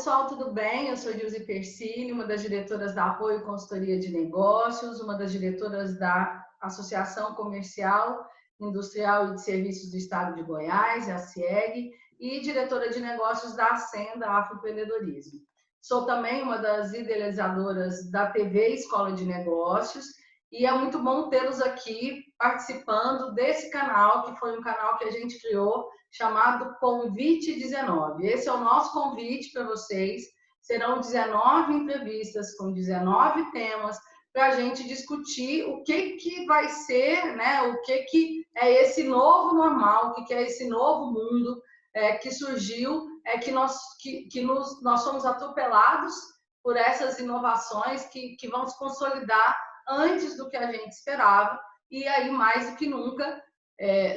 pessoal, tudo bem? Eu sou Dilze Persini, uma das diretoras da Apoio e Consultoria de Negócios, uma das diretoras da Associação Comercial, Industrial e de Serviços do Estado de Goiás, a ACIEG, e diretora de negócios da Ascenda Afroempreendedorismo. Sou também uma das idealizadoras da TV Escola de Negócios e é muito bom tê-los aqui participando desse canal, que foi um canal que a gente criou chamado Convite 19. Esse é o nosso convite para vocês. Serão 19 entrevistas com 19 temas para a gente discutir o que vai ser, né? O que é esse novo normal, o que é esse novo mundo que surgiu, nós somos atropelados por essas inovações que vão se consolidar antes do que a gente esperava, e aí mais do que nunca,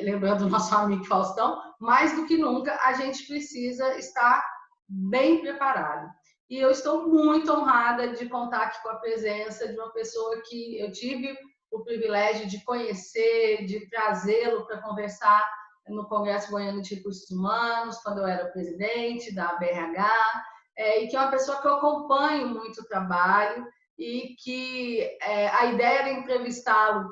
lembrando o nosso amigo Faustão, mais do que nunca a gente precisa estar bem preparado. E eu estou muito honrada de contar aqui com a presença de uma pessoa que eu tive o privilégio de conhecer, de trazê-lo para conversar no Congresso Goiano de Recursos Humanos, quando eu era presidente da BRH, e que é uma pessoa que eu acompanho muito o trabalho e que a ideia era entrevistá-lo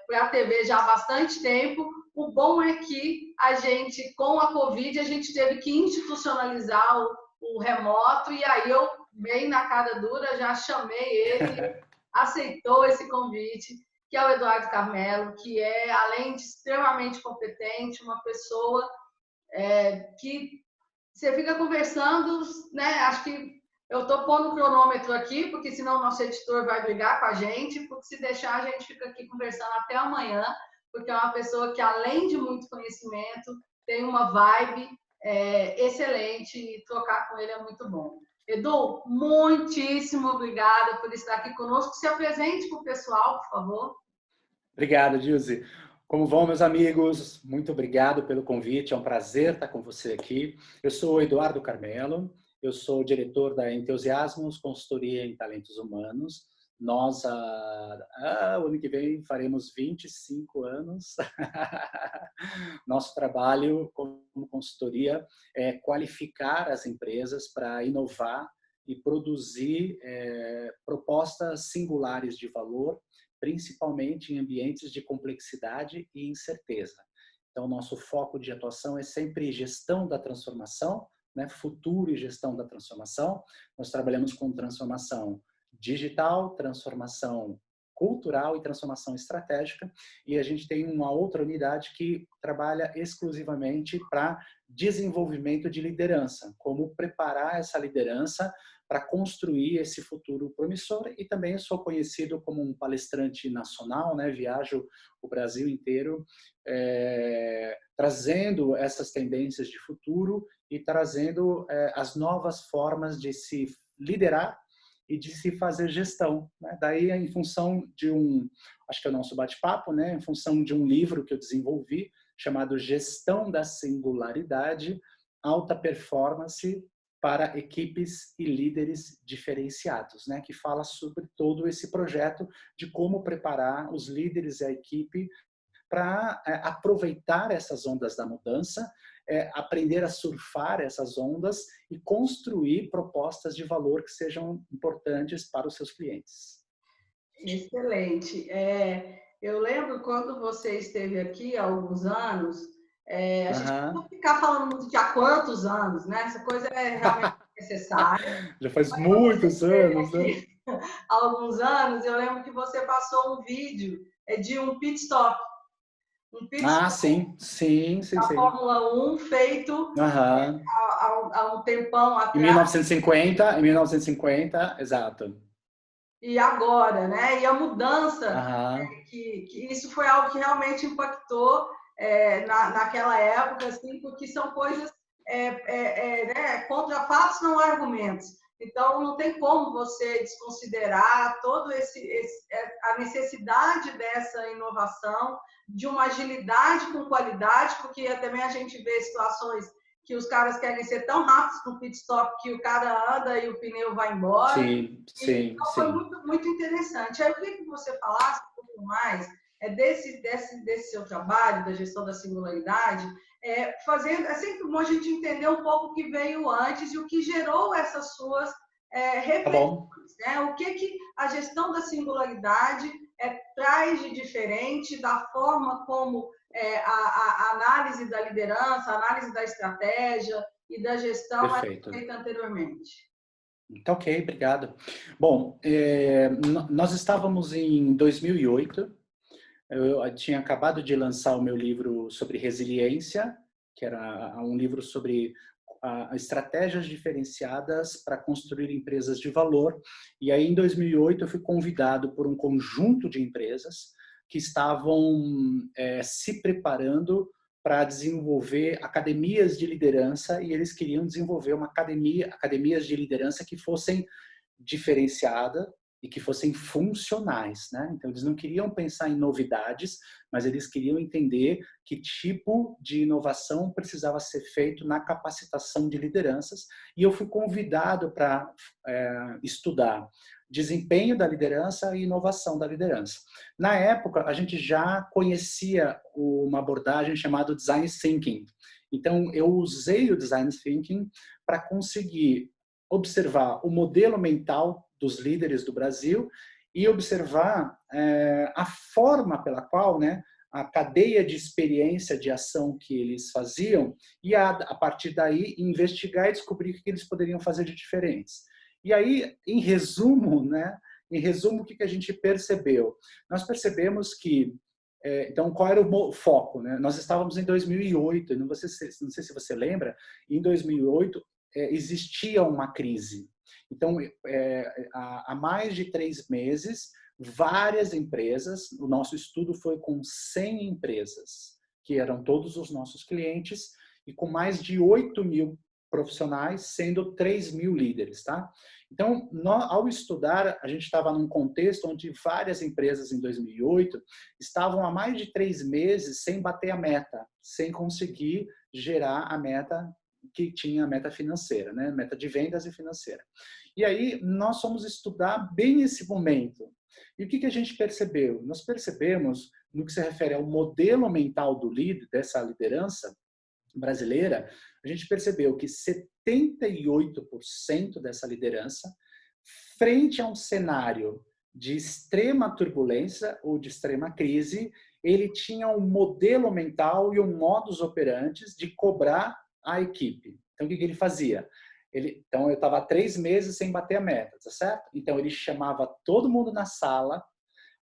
para a TV já há bastante tempo. O bom é que a gente, com a Covid, a gente teve que institucionalizar o remoto, e aí eu, bem na cara dura, já chamei ele, aceitou esse convite, que é o Eduardo Carmelo, que é, além de extremamente competente, uma pessoa que você fica conversando, né? Acho que eu estou pondo o cronômetro aqui, porque senão o nosso editor vai brigar com a gente, porque se deixar a gente fica aqui conversando até amanhã, porque é uma pessoa que, além de muito conhecimento, tem uma vibe excelente, e trocar com ele é muito bom. Edu, muitíssimo obrigada por estar aqui conosco. Se apresente para o pessoal, por favor. Obrigado, Dilze. Como vão, meus amigos? Muito obrigado pelo convite. É um prazer estar com você aqui. Eu sou o Eduardo Carmelo. Eu sou diretor da Entusiasmos Consultoria em Talentos Humanos. Nós, o ano que vem, faremos 25 anos. Nosso trabalho como consultoria é qualificar as empresas para inovar e produzir propostas singulares de valor, principalmente em ambientes de complexidade e incerteza. Então, nosso foco de atuação é sempre gestão da transformação, né? Futuro e gestão da transformação. Nós trabalhamos com transformação digital, transformação cultural e transformação estratégica, e a gente tem uma outra unidade que trabalha exclusivamente para desenvolvimento de liderança, como preparar essa liderança para construir esse futuro promissor. E também sou conhecido como um palestrante nacional, né? Viajo o Brasil inteiro, trazendo essas tendências de futuro e trazendo as novas formas de se liderar e de se fazer gestão, né? Daí, em função de acho que é o nosso bate-papo, né? Em função de um livro que eu desenvolvi, chamado Gestão da Singularidade, Alta Performance para Equipes e Líderes Diferenciados, né? Que fala sobre todo esse projeto de como preparar os líderes e a equipe para aproveitar essas ondas da mudança, aprender a surfar essas ondas e construir propostas de valor que sejam importantes para os seus clientes. Excelente. Eu lembro quando você esteve aqui há alguns anos, a gente não vai ficar falando muito de há quantos anos, né? Essa coisa é realmente necessária. Já faz muitos anos, né? Há alguns anos, eu lembro que você passou um vídeo de um pit stop. Sim. Da Fórmula 1, feito há um tempão atrás. Em 1950, exato. E agora, né? E a mudança, que isso foi algo que realmente impactou naquela época, assim, porque são coisas, né? Contra fatos não há argumentos. Então, não tem como você desconsiderar todo a necessidade dessa inovação, de uma agilidade com qualidade, porque também a gente vê situações que os caras querem ser tão rápidos no pit stop que o cara anda e o pneu vai embora. Sim. Foi muito, muito interessante. Aí eu queria que você falasse um pouco mais desse seu trabalho, da gestão da singularidade, É sempre bom a gente entender um pouco o que veio antes e o que gerou essas suas Tá bom. reflexões, né? O que a gestão da singularidade traz de diferente da forma como a análise da liderança, a análise da estratégia e da gestão era Perfeito. feita anteriormente. Tá ok, obrigado. Bom, nós estávamos em 2008. Eu tinha acabado de lançar o meu livro sobre resiliência, que era um livro sobre estratégias diferenciadas para construir empresas de valor. E aí, em 2008, eu fui convidado por um conjunto de empresas que estavam se preparando para desenvolver academias de liderança, e eles queriam desenvolver academias de liderança que fossem diferenciadas e que fossem funcionais, né? Então, eles não queriam pensar em novidades, mas eles queriam entender que tipo de inovação precisava ser feito na capacitação de lideranças. E eu fui convidado para estudar desempenho da liderança e inovação da liderança. Na época, a gente já conhecia uma abordagem chamada Design Thinking. Então, eu usei o Design Thinking para conseguir observar o modelo mental dos líderes do Brasil e observar a forma pela qual, né, a cadeia de experiência de ação que eles faziam e, a partir daí, investigar e descobrir o que eles poderiam fazer de diferentes. E aí, em resumo, né, o que a gente percebeu? Nós percebemos que, então, qual era o foco? Né? Nós estávamos em 2008, não sei se você lembra, em 2008 existia uma crise. Então, há mais de 3 meses, várias empresas, o nosso estudo foi com 100 empresas, que eram todos os nossos clientes, e com mais de 8.000 profissionais, sendo 3.000 líderes, tá? Então, ao estudar, a gente estava num contexto onde várias empresas em 2008 estavam há mais de 3 meses sem bater a meta, sem conseguir gerar a meta que tinha a meta financeira, né? Meta de vendas e financeira. E aí, nós fomos estudar bem esse momento. E o que a gente percebeu? Nós percebemos, no que se refere ao modelo mental do líder, dessa liderança brasileira, a gente percebeu que 78% dessa liderança, frente a um cenário de extrema turbulência ou de extrema crise, ele tinha um modelo mental e um modus operandi de cobrar a equipe. Então, o que ele fazia? Então, eu estava há 3 meses sem bater a meta, tá certo? Então, ele chamava todo mundo na sala,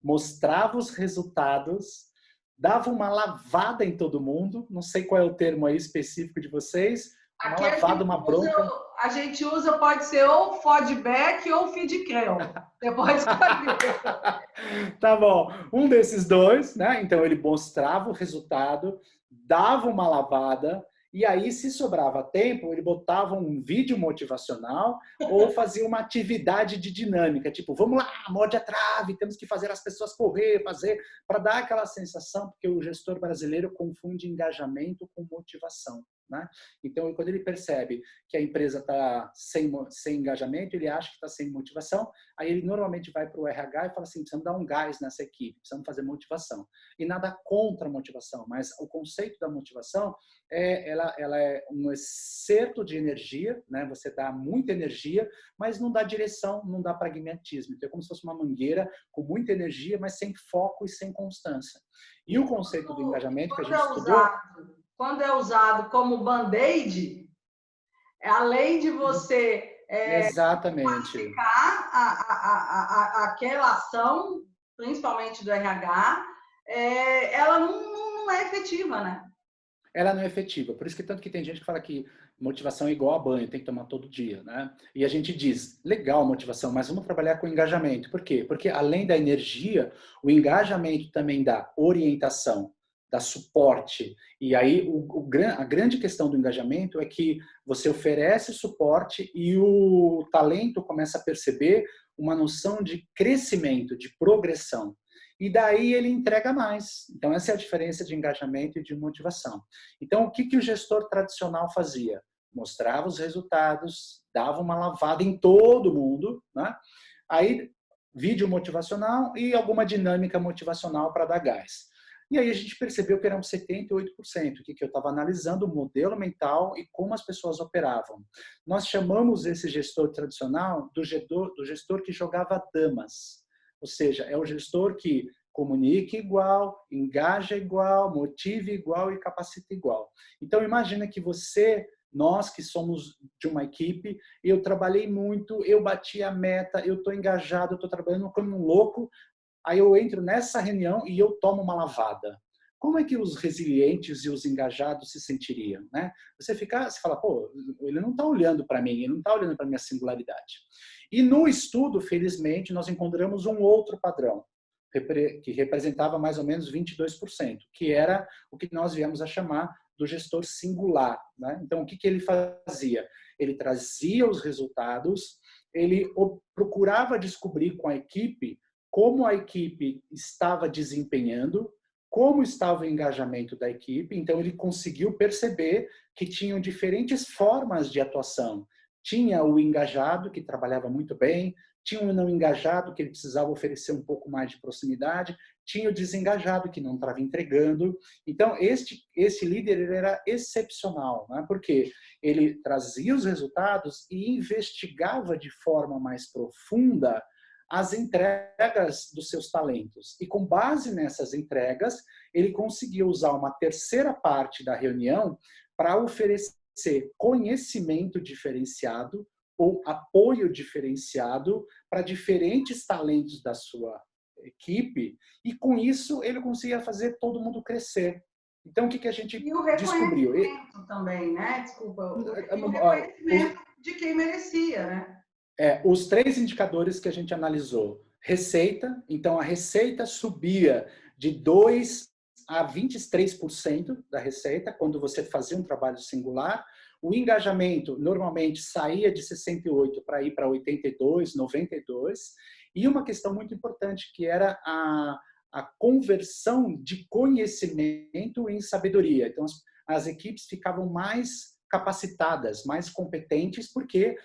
mostrava os resultados, dava uma lavada em todo mundo, não sei qual é o termo aí específico de vocês, uma Aqui lavada, uma bronca. a gente usa, pode ser ou feedback ou feedcrel. Você pode escolher. Tá bom, um desses dois, né? Então ele mostrava o resultado, dava uma lavada, e aí, se sobrava tempo, ele botava um vídeo motivacional ou fazia uma atividade de dinâmica, tipo, vamos lá, morde a trave, temos que fazer as pessoas correr, para dar aquela sensação, porque o gestor brasileiro confunde engajamento com motivação. Né? Então, quando ele percebe que a empresa está sem engajamento, ele acha que está sem motivação, aí ele normalmente vai para o RH e fala assim, precisamos dar um gás nessa equipe, precisamos fazer motivação. E nada contra a motivação, mas o conceito da motivação ela é um excerto de energia, né? Você dá muita energia, mas não dá direção, não dá pragmatismo. Então é como se fosse uma mangueira com muita energia, mas sem foco e sem constância. E o conceito do engajamento que a gente estudou... Quando é usado como band-aid, além de você exatamente aquela ação, principalmente do RH, ela não é efetiva, né? Ela não é efetiva. Por isso que tanto que tem gente que fala que motivação é igual a banho, tem que tomar todo dia, né? E a gente diz, legal motivação, mas vamos trabalhar com engajamento. Por quê? Porque além da energia, o engajamento também dá orientação, dá suporte. E aí a grande questão do engajamento é que você oferece suporte e o talento começa a perceber uma noção de crescimento, de progressão. E daí ele entrega mais. Então, essa é a diferença de engajamento e de motivação. Então, o que o gestor tradicional fazia? Mostrava os resultados, dava uma lavada em todo mundo, né? Aí, vídeo motivacional e alguma dinâmica motivacional para dar gás. E aí a gente percebeu que eram 78%, que eu estava analisando o modelo mental e como as pessoas operavam. Nós chamamos esse gestor tradicional do gestor que jogava damas. Ou seja, é o gestor que comunica igual, engaja igual, motive igual e capacita igual. Então, imagina que nós que somos de uma equipe, eu trabalhei muito, eu bati a meta, eu estou engajado, eu estou trabalhando como um louco, aí eu entro nessa reunião e eu tomo uma lavada. Como é que os resilientes e os engajados se sentiriam, né? Você fala, pô, ele não está olhando para mim, ele não está olhando para minha singularidade. E no estudo, felizmente, nós encontramos um outro padrão, que representava mais ou menos 22%, que era o que nós viemos a chamar do gestor singular, né? Então, o que ele fazia? Ele trazia os resultados, ele procurava descobrir com a equipe como a equipe estava desempenhando, como estava o engajamento da equipe. Então, ele conseguiu perceber que tinham diferentes formas de atuação. Tinha o engajado, que trabalhava muito bem, tinha o não engajado, que ele precisava oferecer um pouco mais de proximidade, tinha o desengajado, que não estava entregando. Então, esse líder ele era excepcional, né? Porque ele trazia os resultados e investigava de forma mais profunda as entregas dos seus talentos. E com base nessas entregas, ele conseguiu usar uma terceira parte da reunião para oferecer conhecimento diferenciado ou apoio diferenciado para diferentes talentos da sua equipe, e com isso ele conseguia fazer todo mundo crescer. Então, o que a gente descobriu? E o reconhecimento também, né? Desculpa. E o reconhecimento de quem merecia, né? Os 3 indicadores que a gente analisou. Receita, então a receita subia de 2% a 23% da receita, quando você fazia um trabalho singular. O engajamento, normalmente, saía de 68% para ir para 82%, 92%. E uma questão muito importante, que era a conversão de conhecimento em sabedoria. Então, as equipes ficavam mais capacitadas, mais competentes, porque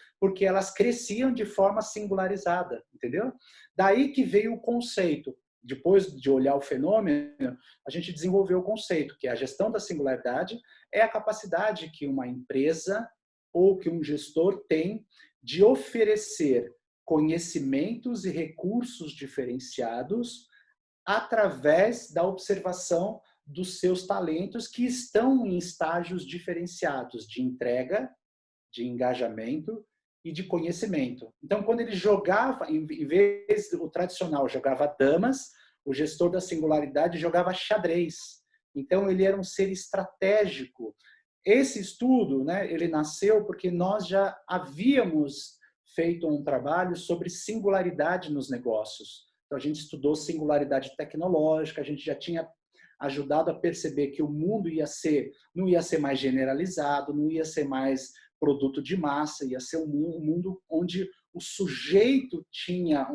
elas cresciam de forma singularizada, entendeu? Daí que veio o conceito. Depois de olhar o fenômeno, a gente desenvolveu o conceito, que a gestão da singularidade é a capacidade que uma empresa ou que um gestor tem de oferecer conhecimentos e recursos diferenciados através da observação dos seus talentos que estão em estágios diferenciados de entrega, de engajamento e de conhecimento. Então, quando ele jogava, em vez do tradicional jogava damas, o gestor da singularidade jogava xadrez. Então, ele era um ser estratégico. Esse estudo, né, ele nasceu porque nós já havíamos feito um trabalho sobre singularidade nos negócios. Então, a gente estudou singularidade tecnológica, a gente já tinha ajudado a perceber que o mundo não ia ser mais generalizado, não ia ser mais produto de massa, ia ser um mundo onde o sujeito tinha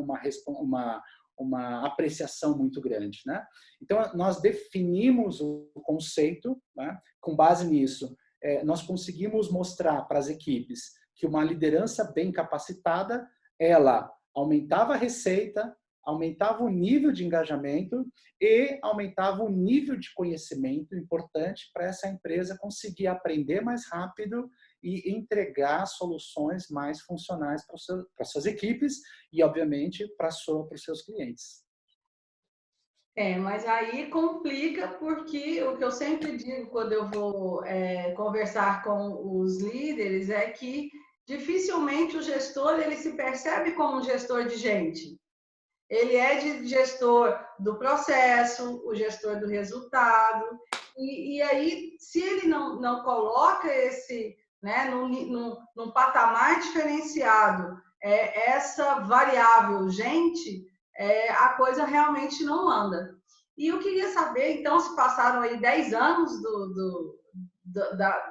uma apreciação muito grande, né? Então, nós definimos o conceito, né? Com base nisso, nós conseguimos mostrar para as equipes que uma liderança bem capacitada, ela aumentava a receita, aumentava o nível de engajamento e aumentava o nível de conhecimento importante para essa empresa conseguir aprender mais rápido e entregar soluções mais funcionais para suas equipes e, obviamente, para os seus clientes. Mas aí complica, porque o que eu sempre digo quando eu vou conversar com os líderes é que dificilmente o gestor ele se percebe como um gestor de gente. Ele é de gestor do processo, o gestor do resultado, e aí, se ele não coloca esse, né, num patamar diferenciado, essa variável gente, a coisa realmente não anda. E eu queria saber, então, se passaram aí 10 anos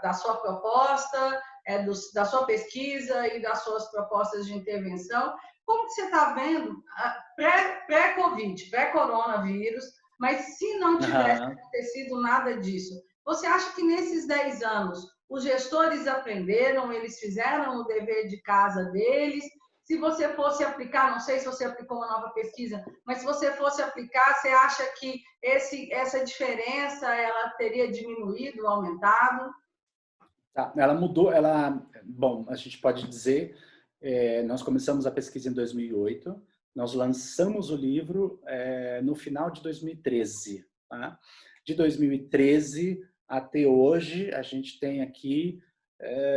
da sua proposta, da sua pesquisa e das suas propostas de intervenção, como que você está vendo pré-Covid, pré-coronavírus, mas se não tivesse acontecido nada disso, você acha que nesses 10 anos os gestores aprenderam, eles fizeram o dever de casa deles? se você fosse aplicar, não sei se você aplicou uma nova pesquisa, mas se você fosse aplicar, você acha que essa diferença ela teria diminuído, aumentado? Tá, ela mudou, bom, a gente pode dizer, nós começamos a pesquisa em 2008, nós lançamos o livro no final de 2013, tá? De 2013 até hoje, a gente tem aqui,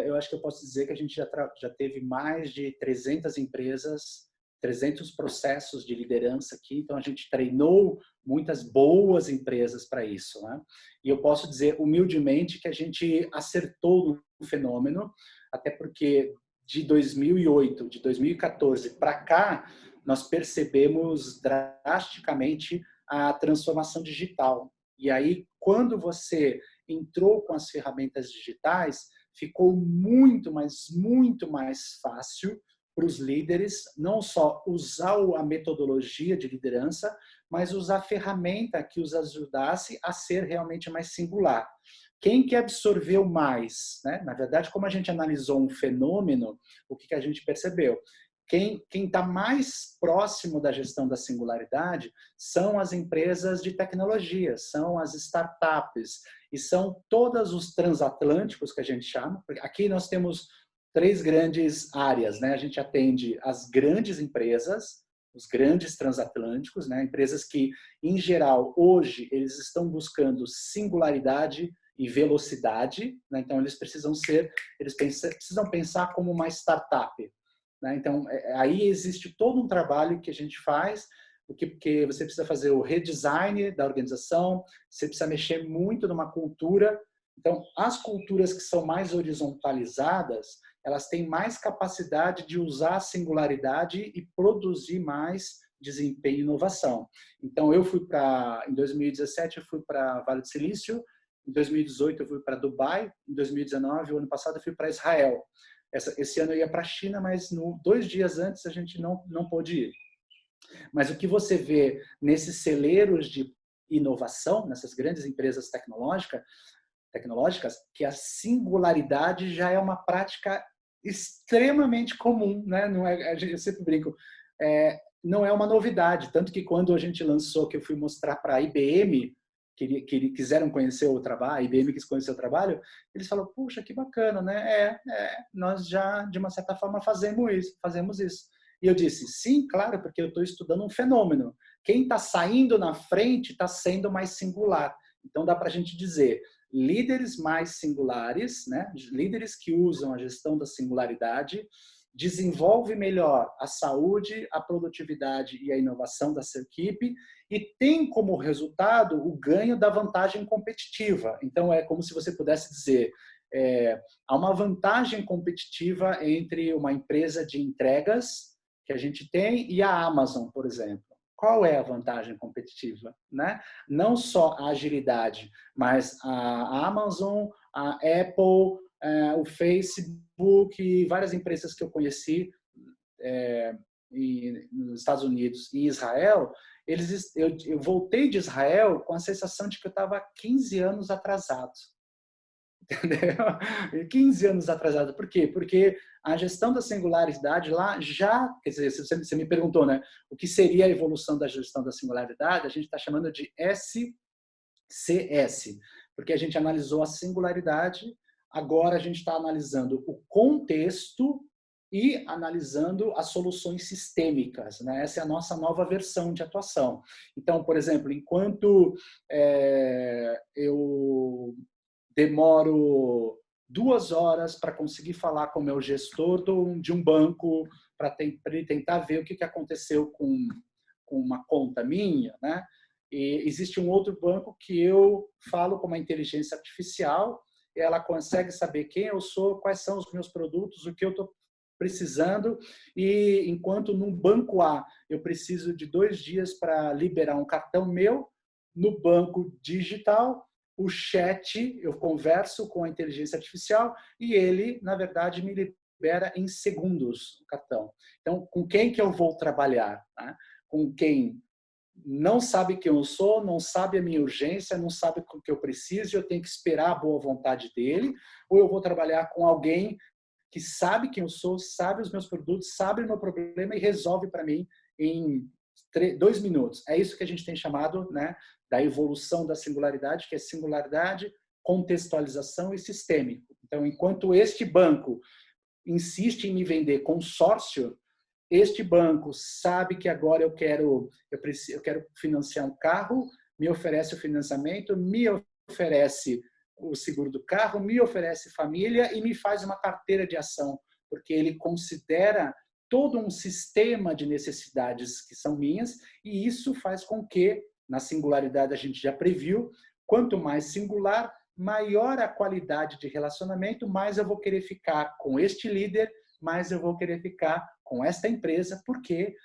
eu acho que eu posso dizer que a gente já teve mais de 300 empresas, 300 processos de liderança aqui, então a gente treinou muitas boas empresas para isso, né? E eu posso dizer humildemente que a gente acertou no fenômeno, até porque de 2008, de 2014 para cá, nós percebemos drasticamente a transformação digital. E aí, quando você entrou com as ferramentas digitais, ficou muito mais fácil para os líderes não só usar a metodologia de liderança, mas usar a ferramenta que os ajudasse a ser realmente mais singular. Quem que absorveu mais? Né? Na verdade, como a gente analisou um fenômeno, o que a gente percebeu? Quem está mais próximo da gestão da singularidade são as empresas de tecnologia, são as startups, e são todos os transatlânticos que a gente chama. Aqui nós temos 3 grandes áreas, né? A gente atende as grandes empresas, os grandes transatlânticos, né? Empresas que, em geral, hoje, eles estão buscando singularidade e velocidade, né? Então, eles precisam pensar como uma startup, né? Então, aí existe todo um trabalho que a gente faz, porque você precisa fazer o redesign da organização, você precisa mexer muito numa cultura. Então, as culturas que são mais horizontalizadas, elas têm mais capacidade de usar a singularidade e produzir mais desempenho e inovação. Então, em 2017, eu fui para Vale do Silício, em 2018 eu fui para Dubai, em 2019, o ano passado, eu fui para Israel. Esse ano eu ia para a China, mas 2 dias antes a gente não pôde ir. Mas o que você vê nesses celeiros de inovação, nessas grandes empresas tecnológicas, que a singularidade já é uma prática extremamente comum, né? Não é, eu sempre brinco, não é uma novidade, tanto que quando a gente lançou, que eu fui mostrar para a IBM, quiseram conhecer o trabalho, a IBM quis conhecer o trabalho, eles falaram, puxa, que bacana, né? Nós já, de uma certa forma, fazemos isso. E eu disse, sim, claro, porque eu estou estudando um fenômeno. Quem está saindo na frente está sendo mais singular. Então, dá para a gente dizer, líderes mais singulares, né? Líderes que usam a gestão da singularidade, desenvolve melhor a saúde, a produtividade e a inovação da sua equipe e tem como resultado o ganho da vantagem competitiva. Então, é como se você pudesse dizer, há uma vantagem competitiva entre uma empresa de entregas que a gente tem e a Amazon, por exemplo. Qual é a vantagem competitiva, né? Não só a agilidade, mas a Amazon, a Apple, o Facebook e várias empresas que eu conheci nos Estados Unidos e Israel, eu voltei de Israel com a sensação de que eu estava 15 anos atrasado. Entendeu? 15 anos atrasado. Por quê? Porque a gestão da singularidade lá já, quer dizer, você me perguntou, né? O que seria a evolução da gestão da singularidade? A gente está chamando de SCS, porque a gente analisou a singularidade, agora a gente está analisando o contexto e analisando as soluções sistêmicas, né? Essa é a nossa nova versão de atuação. Então, por exemplo, enquanto eu demoro 2 horas para conseguir falar com o meu gestor de um banco para ele tentar ver o que aconteceu com uma conta minha, né? E existe um outro banco que eu falo com uma inteligência artificial e ela consegue saber quem eu sou, quais são os meus produtos, o que eu estou precisando, e enquanto num banco A eu preciso de 2 dias para liberar um cartão meu, no banco digital o chat, eu converso com a inteligência artificial e ele, na verdade, me libera em segundos o cartão. Então, com quem que eu vou trabalhar? Né? Com quem não sabe quem eu sou, não sabe a minha urgência, não sabe o que eu preciso, eu tenho que esperar a boa vontade dele, ou eu vou trabalhar com alguém que sabe quem eu sou, sabe os meus produtos, sabe o meu problema e resolve para mim em 2 minutos. É isso que a gente tem chamado, né, da evolução da singularidade, que é singularidade, contextualização e sistêmico. Então, enquanto este banco insiste em me vender consórcio, este banco sabe que agora eu quero financiar um carro, me oferece o financiamento, me oferece o seguro do carro, me oferece família e me faz uma carteira de ação, porque ele considera todo um sistema de necessidades que são minhas, e isso faz com que, na singularidade a gente já previu, quanto mais singular, maior a qualidade de relacionamento, mais eu vou querer ficar com este líder, mais eu vou querer ficar com esta empresa, porque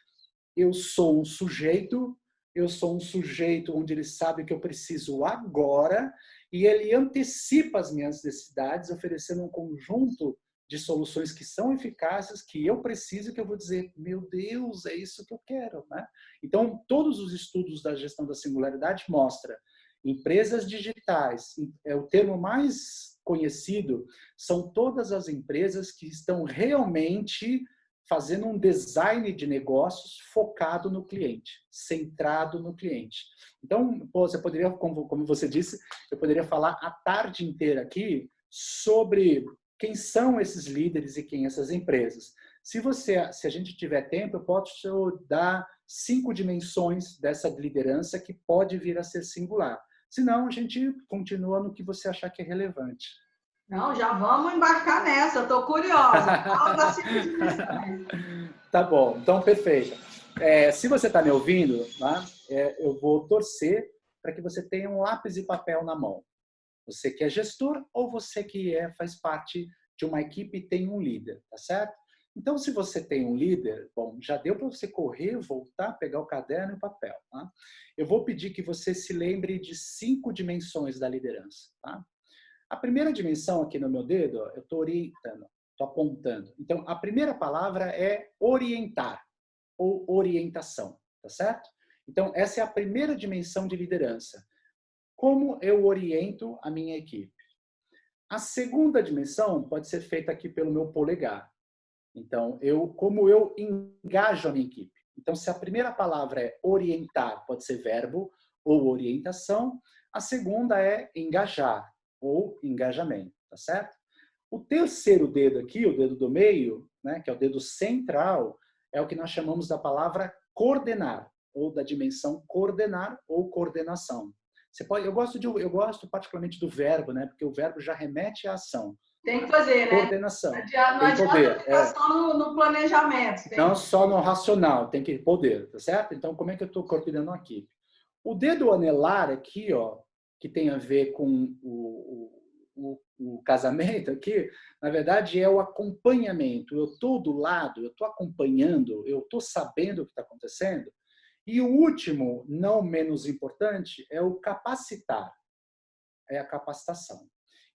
eu sou um sujeito onde ele sabe que eu preciso agora, e ele antecipa as minhas necessidades, oferecendo um conjunto de soluções que são eficazes, que eu preciso, que eu vou dizer, meu Deus, é isso que eu quero, né? Então, todos os estudos da gestão da singularidade mostram empresas digitais, é o termo mais conhecido, são todas as empresas que estão realmente fazendo um design de negócios focado no cliente, centrado no cliente. Então, você poderia, como você disse, eu poderia falar a tarde inteira aqui sobre quem são esses líderes e quem essas empresas. Se a gente tiver tempo, eu posso dar 5 dimensões dessa liderança que pode vir a ser singular. Senão, a gente continua no que você achar que é relevante. Não, já vamos embarcar nessa, eu estou curiosa. Fala das 5 dimensões. Tá bom, então perfeito. Se você está me ouvindo, né, eu vou torcer para que você tenha um lápis e papel na mão. Você que é gestor ou você que faz parte de uma equipe e tem um líder, tá certo? Então, se você tem um líder, bom, já deu para você correr, voltar, pegar o caderno e o papel. Tá? Eu vou pedir que você se lembre de 5 dimensões da liderança. Tá? A primeira dimensão aqui no meu dedo, eu estou orientando, estou apontando. Então, a primeira palavra é orientar ou orientação, tá certo? Então, essa é a primeira dimensão de liderança. Como eu oriento a minha equipe? A segunda dimensão pode ser feita aqui pelo meu polegar. Então, como eu engajo a minha equipe. Então, se a primeira palavra é orientar, pode ser verbo ou orientação. A segunda é engajar ou engajamento, tá certo? O terceiro dedo aqui, o dedo do meio, né, que é o dedo central, é o que nós chamamos da palavra coordenar, ou da dimensão coordenar ou coordenação. Eu gosto particularmente do verbo, né? Porque o verbo já remete à ação. Tem que fazer, né? Coordenação. Não adianta ficar só no planejamento. Não só no racional, tem que poder, tá certo? Então, como é que eu estou coordenando a equipe? O dedo anelar aqui, ó, que tem a ver com o casamento aqui, na verdade é o acompanhamento. Eu estou do lado, eu estou acompanhando, eu estou sabendo o que está acontecendo. E o último, não menos importante, é o capacitar. É a capacitação.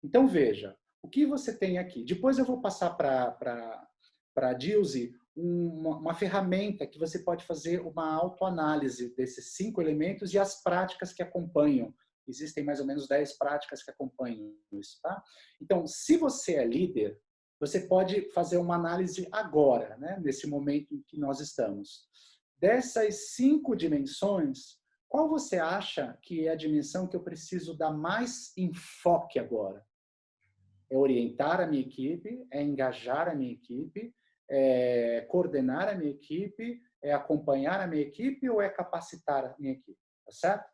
Então, veja, o que você tem aqui? Depois eu vou passar para a Dilce uma ferramenta que você pode fazer uma autoanálise desses 5 elementos e as práticas que acompanham. Existem mais ou menos 10 práticas que acompanham isso, tá? Então, se você é líder, você pode fazer uma análise agora, né? Nesse momento em que nós estamos. Dessas 5 dimensões, qual você acha que é a dimensão que eu preciso dar mais enfoque agora? É orientar a minha equipe, é engajar a minha equipe, é coordenar a minha equipe, é acompanhar a minha equipe ou é capacitar a minha equipe? Tá certo?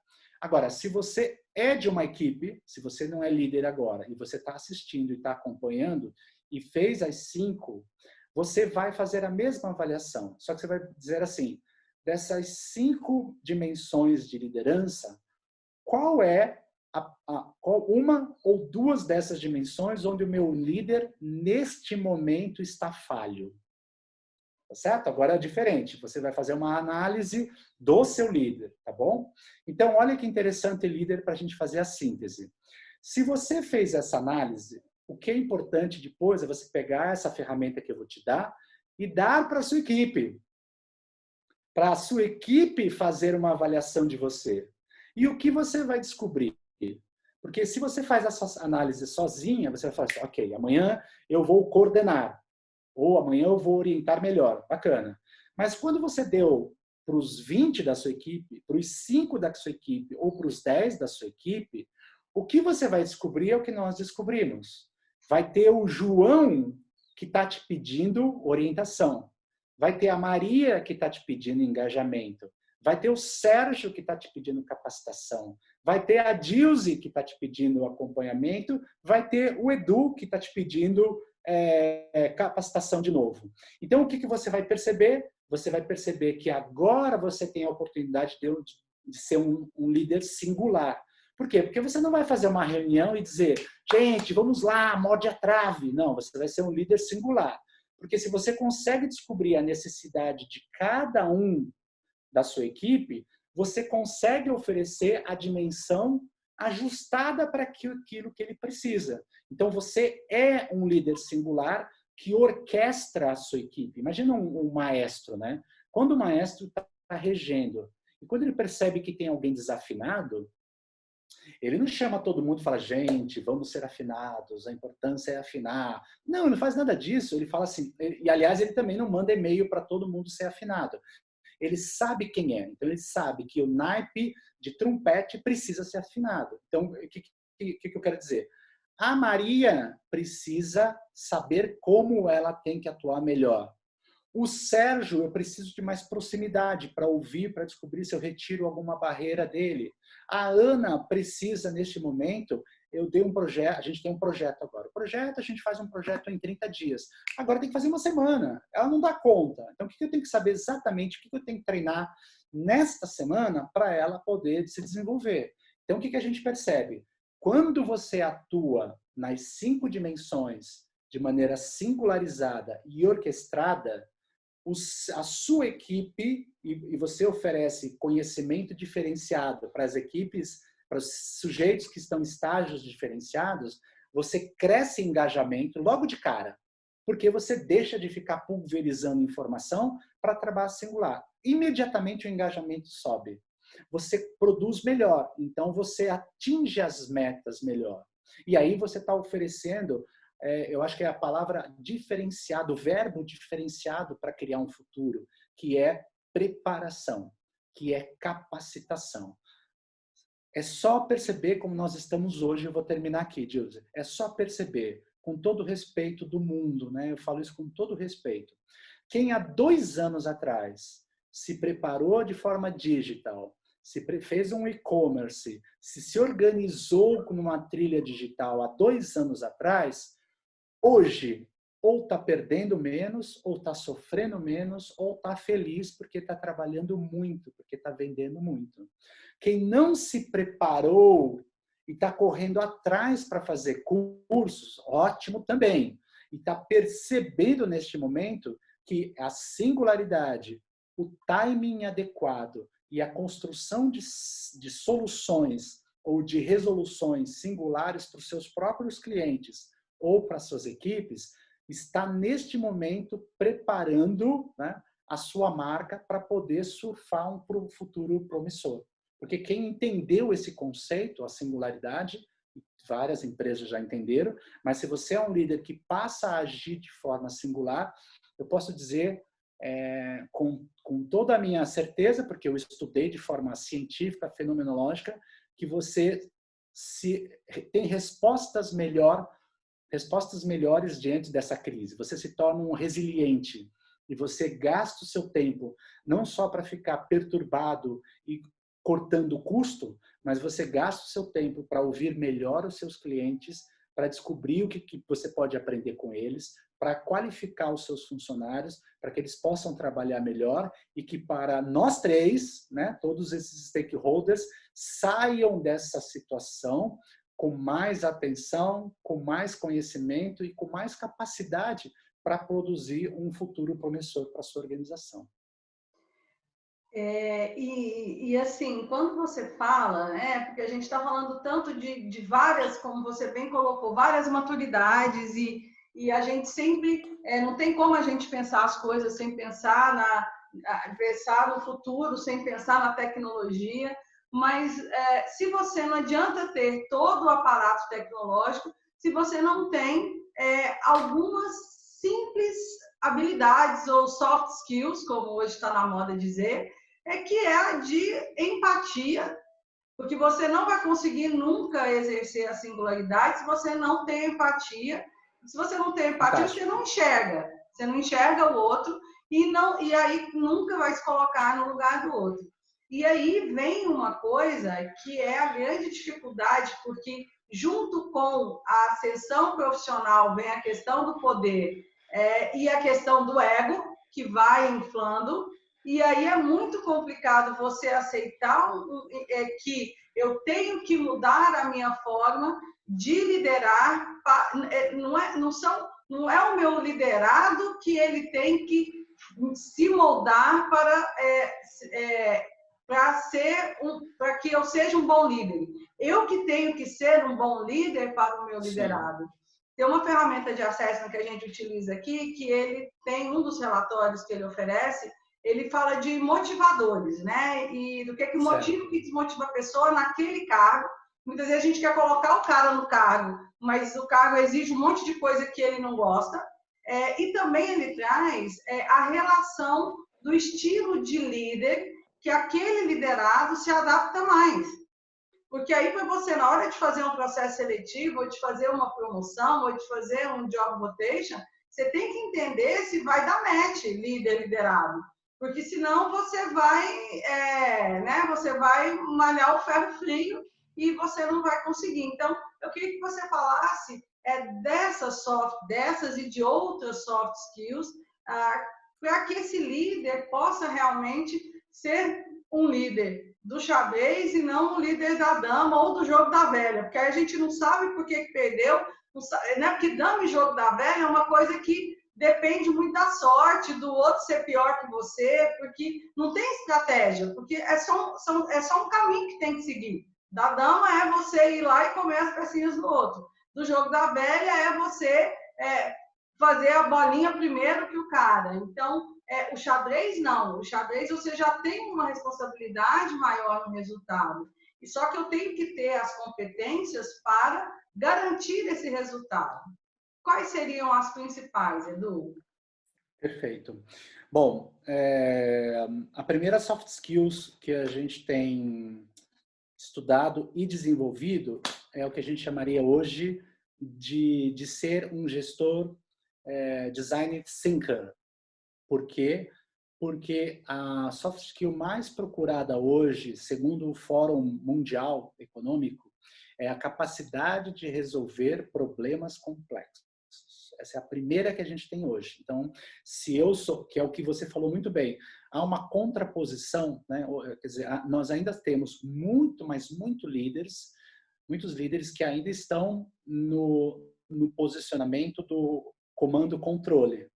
Agora, se você é de uma equipe, se você não é líder agora e você está assistindo e está acompanhando e fez as 5, você vai fazer a mesma avaliação. Só que você vai dizer assim, dessas 5 dimensões de liderança, qual é uma ou 2 dessas dimensões onde o meu líder, neste momento, está falho? Tá certo? Agora é diferente. Você vai fazer uma análise do seu líder, tá bom? Então, olha que interessante, líder, para a gente fazer a síntese. Se você fez essa análise, o que é importante depois é você pegar essa ferramenta que eu vou te dar e dar para a sua equipe. Para a sua equipe fazer uma avaliação de você. E o que você vai descobrir? Porque se você faz essa análise sozinha, você vai falar assim, ok, amanhã eu vou coordenar. Ou amanhã eu vou orientar melhor. Bacana. Mas quando você deu para os 20 da sua equipe, para os 5 da sua equipe ou para os 10 da sua equipe, o que você vai descobrir é o que nós descobrimos. Vai ter o João que está te pedindo orientação. Vai ter a Maria que está te pedindo engajamento. Vai ter o Sérgio que está te pedindo capacitação. Vai ter a Dilze que está te pedindo acompanhamento. Vai ter o Edu que está te pedindo capacitação de novo. Então, o que você vai perceber? Você vai perceber que agora você tem a oportunidade de ser um líder singular. Por quê? Porque você não vai fazer uma reunião e dizer, gente, vamos lá, morde a trave. Não, você vai ser um líder singular. Porque se você consegue descobrir a necessidade de cada um da sua equipe, você consegue oferecer a dimensão ajustada para aquilo que ele precisa. Então, você é um líder singular que orquestra a sua equipe. Imagina um maestro, né? Quando o maestro está regendo, e quando ele percebe que tem alguém desafinado, ele não chama todo mundo e fala, gente, vamos ser afinados, a importância é afinar. Não, ele não faz nada disso. Ele fala assim, e aliás, ele também não manda e-mail para todo mundo ser afinado. Ele sabe quem é. Então, ele sabe que o naipe de trompete precisa ser afinado. Então, o que eu quero dizer? A Maria precisa saber como ela tem que atuar melhor. O Sérgio, eu preciso de mais proximidade para ouvir, para descobrir se eu retiro alguma barreira dele. A Ana precisa, neste momento, eu dei um projeto, a gente tem um projeto agora. O projeto, a gente faz um projeto em 30 dias. Agora tem que fazer uma semana. Ela não dá conta. Então, o que eu tenho que saber exatamente, o que eu tenho que treinar nesta semana para ela poder se desenvolver? Então, o que a gente percebe? Quando você atua nas 5 dimensões de maneira singularizada e orquestrada, a sua equipe, e você oferece conhecimento diferenciado para as equipes, para os sujeitos que estão em estágios diferenciados, você cresce engajamento logo de cara, porque você deixa de ficar pulverizando informação para trabalho singular. Imediatamente o engajamento sobe. Você produz melhor, então você atinge as metas melhor. E aí você está oferecendo, eu acho que é a palavra diferenciado, o verbo diferenciado para criar um futuro, que é preparação, que é capacitação. É só perceber como nós estamos hoje, eu vou terminar aqui, Dilze. É só perceber, com todo o respeito do mundo, né? Eu falo isso com todo respeito. Quem há 2 anos atrás se preparou de forma digital, fez um e-commerce, se organizou com uma trilha digital há 2 anos atrás, hoje ou está perdendo menos, ou está sofrendo menos, ou está feliz porque está trabalhando muito, porque está vendendo muito. Quem não se preparou e está correndo atrás para fazer cursos, ótimo também. E está percebendo neste momento que a singularidade, o timing adequado e a construção de soluções ou de resoluções singulares para os seus próprios clientes ou para as suas equipes, está neste momento preparando, né, a sua marca para poder surfar um futuro promissor. Porque quem entendeu esse conceito, a singularidade, várias empresas já entenderam, mas se você é um líder que passa a agir de forma singular, eu posso dizer com toda a minha certeza, porque eu estudei de forma científica, fenomenológica, que você tem respostas melhores diante dessa crise. Você se torna um resiliente e você gasta o seu tempo não só para ficar perturbado e cortando o custo, mas você gasta o seu tempo para ouvir melhor os seus clientes, para descobrir o que você pode aprender com eles, para qualificar os seus funcionários, para que eles possam trabalhar melhor e que para nós três, né, todos esses stakeholders, saiam dessa situação com mais atenção, com mais conhecimento e com mais capacidade para produzir um futuro promissor para a sua organização. Assim, quando você fala, né, porque a gente está falando tanto de várias, como você bem colocou, várias maturidades e a gente sempre, não tem como a gente pensar as coisas sem pensar pensar no futuro, sem pensar na tecnologia, mas se você não adianta ter todo o aparato tecnológico, se você não tem algumas simples habilidades ou soft skills, como hoje está na moda dizer, que é a de empatia, porque você não vai conseguir nunca exercer a singularidade se você não tem empatia. Se você não tem empatia, Fantástico. você não enxerga o outro e aí nunca vai se colocar no lugar do outro. E aí vem uma coisa que é a grande dificuldade, porque junto com a ascensão profissional vem a questão do poder e a questão do ego, que vai inflando, e aí é muito complicado você aceitar que eu tenho que mudar a minha forma de liderar. Não é o meu liderado que ele tem que se moldar para que eu seja um bom líder. Eu que tenho que ser um bom líder para o meu liderado. Sim. Tem uma ferramenta de assessment que a gente utiliza aqui, que ele tem um dos relatórios que ele oferece, ele fala de motivadores, né? E do que motiva, o que desmotiva a pessoa naquele cargo. Muitas vezes a gente quer colocar o cara no cargo, mas o cargo exige um monte de coisa que ele não gosta. E também ele traz a relação do estilo de líder que aquele liderado se adapta mais. Porque aí, para você, na hora de fazer um processo seletivo, ou de fazer uma promoção, ou de fazer um job rotation, você tem que entender se vai dar match líder-liderado. Porque senão você vai malhar o ferro frio e você não vai conseguir. Então, eu queria que você falasse dessas e de outras soft skills, para que esse líder possa realmente ser um líder do xadrez e não um líder da dama ou do jogo da velha, porque aí a gente não sabe por que perdeu, né? Porque dama e jogo da velha é uma coisa que depende muito da sorte, do outro ser pior que você, porque não tem estratégia, porque é só um caminho que tem que seguir. Da dama é você ir lá e comer as pecinhas do outro. Do jogo da velha é você fazer a bolinha primeiro que o cara. Então, o xadrez não. O xadrez você já tem uma responsabilidade maior no resultado. E só que eu tenho que ter as competências para garantir esse resultado. Quais seriam as principais, Edu? Perfeito. Bom, a primeira soft skills que a gente tem estudado e desenvolvido é o que a gente chamaria hoje de ser um gestor design thinker. Por quê? Porque a soft skill mais procurada hoje, segundo o Fórum Mundial Econômico, é a capacidade de resolver problemas complexos. Essa é a primeira que a gente tem hoje. Então, se eu sou, que é o que você falou muito bem, há uma contraposição, né? Quer dizer, nós ainda temos muitos líderes que ainda estão no posicionamento do comando-controle.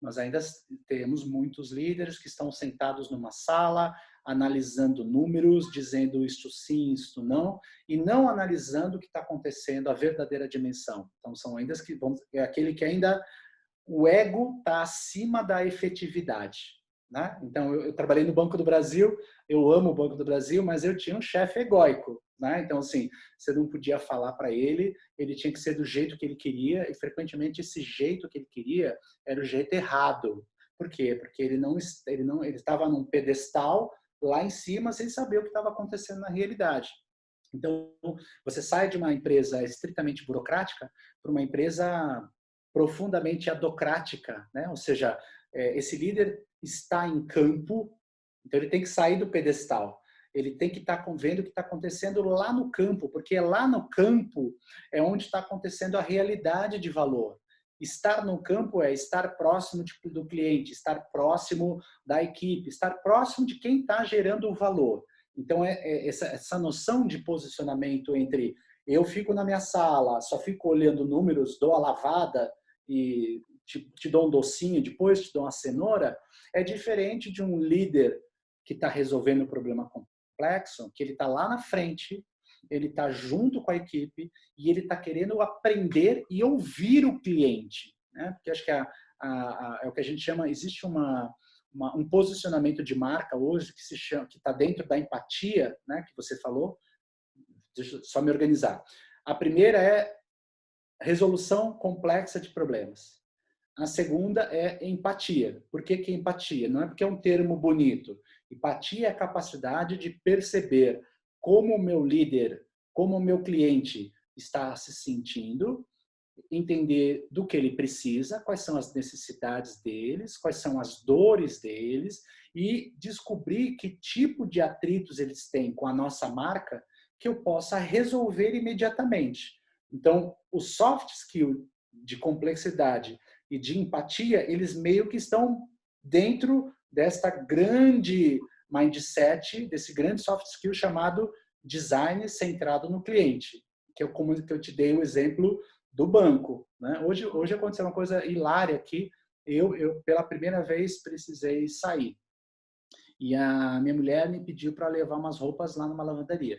Nós ainda temos muitos líderes que estão sentados numa sala, analisando números, dizendo isto sim, isto não, e não analisando o que está acontecendo, a verdadeira dimensão. Então, são ainda é aquele que ainda o ego está acima da efetividade. Né? Então, eu trabalhei no Banco do Brasil, eu amo o Banco do Brasil, mas eu tinha um chefe egóico. Né? Então, assim, você não podia falar para ele, ele tinha que ser do jeito que ele queria, e frequentemente esse jeito que ele queria era o jeito errado. Por quê? Porque ele estava num pedestal lá em cima sem saber o que estava acontecendo na realidade. Então, você sai de uma empresa estritamente burocrática para uma empresa profundamente adocrática, né? Ou seja, esse líder está em campo, então ele tem que sair do pedestal. Ele tem que estar vendo o que está acontecendo lá no campo, porque lá no campo é onde está acontecendo a realidade de valor. Estar no campo é estar próximo do cliente, estar próximo da equipe, estar próximo de quem está gerando o valor. Então, essa noção de posicionamento entre eu fico na minha sala, só fico olhando números, dou a lavada e te dou um docinho, depois te dou uma cenoura, é diferente de um líder que está resolvendo um problema complexo, que ele está lá na frente, ele está junto com a equipe e ele está querendo aprender e ouvir o cliente. Né? Porque acho que é o que a gente chama, existe um posicionamento de marca hoje que está dentro da empatia, né, que você falou. Deixa eu só me organizar. A primeira é resolução complexa de problemas. A segunda é empatia. Por que que é empatia? Não é porque é um termo bonito. Empatia é a capacidade de perceber como o meu líder, como o meu cliente está se sentindo, entender do que ele precisa, quais são as necessidades deles, quais são as dores deles e descobrir que tipo de atritos eles têm com a nossa marca que eu possa resolver imediatamente. Então, o soft skill de complexidade e de empatia, eles meio que estão dentro desta grande mindset, desse grande soft skill chamado design centrado no cliente, que é como que eu te dei o exemplo do banco, né? Hoje aconteceu uma coisa hilária aqui. Eu pela primeira vez precisei sair e a minha mulher me pediu para levar umas roupas lá numa lavanderia.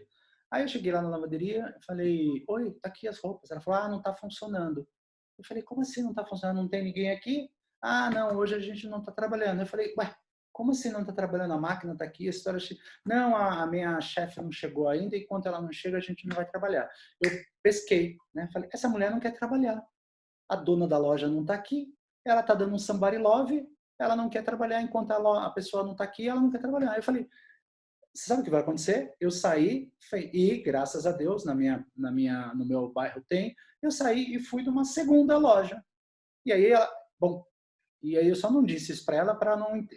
Aí eu cheguei lá na lavanderia e falei: oi, tá aqui as roupas. Ela falou: ah, não tá funcionando. Eu falei: como assim não tá funcionando? Não tem ninguém aqui? Ah, não, hoje a gente não tá trabalhando. Eu falei: ué, como assim não tá trabalhando? A máquina tá aqui, a história... Não, a minha chefe não chegou ainda, e enquanto ela não chega, a gente não vai trabalhar. Eu pesquei, né? Falei: essa mulher não quer trabalhar. A dona da loja não está aqui, ela está dando um somebody love, ela não quer trabalhar enquanto a pessoa não está aqui, ela não quer trabalhar. Aí eu falei: você sabe o que vai acontecer? Eu saí e, graças a Deus, no meu bairro tem, eu saí e fui de uma segunda loja. E aí ela, bom, e aí eu só não disse isso para ela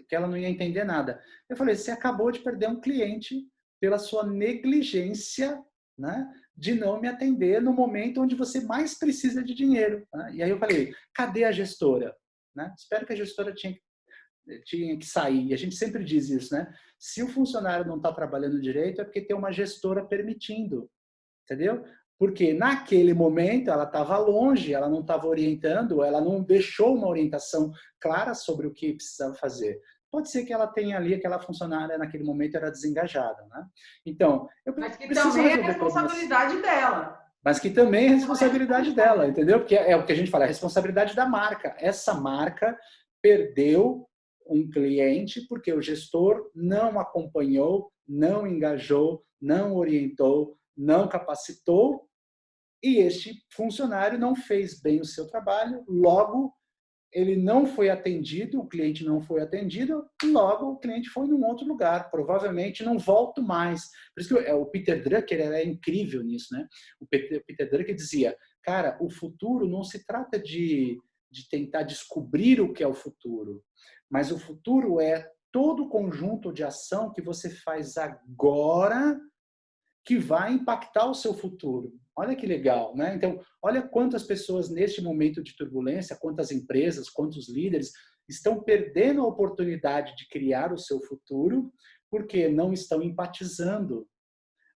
que ela não ia entender nada. Eu falei: você acabou de perder um cliente pela sua negligência, né, de não me atender no momento onde você mais precisa de dinheiro. Né? E aí eu falei: cadê a gestora? Né? Espero que a gestora tinha que sair. E a gente sempre diz isso, né? Se o funcionário não está trabalhando direito, é porque tem uma gestora permitindo. Entendeu? Porque naquele momento ela estava longe, ela não estava orientando, ela não deixou uma orientação clara sobre o que precisava fazer. Pode ser que ela tenha ali, aquela funcionária naquele momento era desengajada, né? Então, eu Mas que preciso também é resolver problemas, responsabilidade dela. mas que também é responsabilidade dela, entendeu? Porque é o que a gente fala, é a responsabilidade da marca. Essa marca perdeu um cliente porque o gestor não acompanhou, não engajou, não orientou, não capacitou, e este funcionário não fez bem o seu trabalho, logo ele não foi atendido, o cliente não foi atendido, logo o cliente foi num outro lugar, provavelmente não volto mais. Por isso que o Peter Drucker é incrível nisso, né? O Peter Drucker dizia: cara, o futuro não se trata de tentar descobrir o que é o futuro, mas o futuro é todo o conjunto de ação que você faz agora que vai impactar o seu futuro. Olha que legal, né? Então, olha quantas pessoas neste momento de turbulência, quantas empresas, quantos líderes estão perdendo a oportunidade de criar o seu futuro porque não estão empatizando,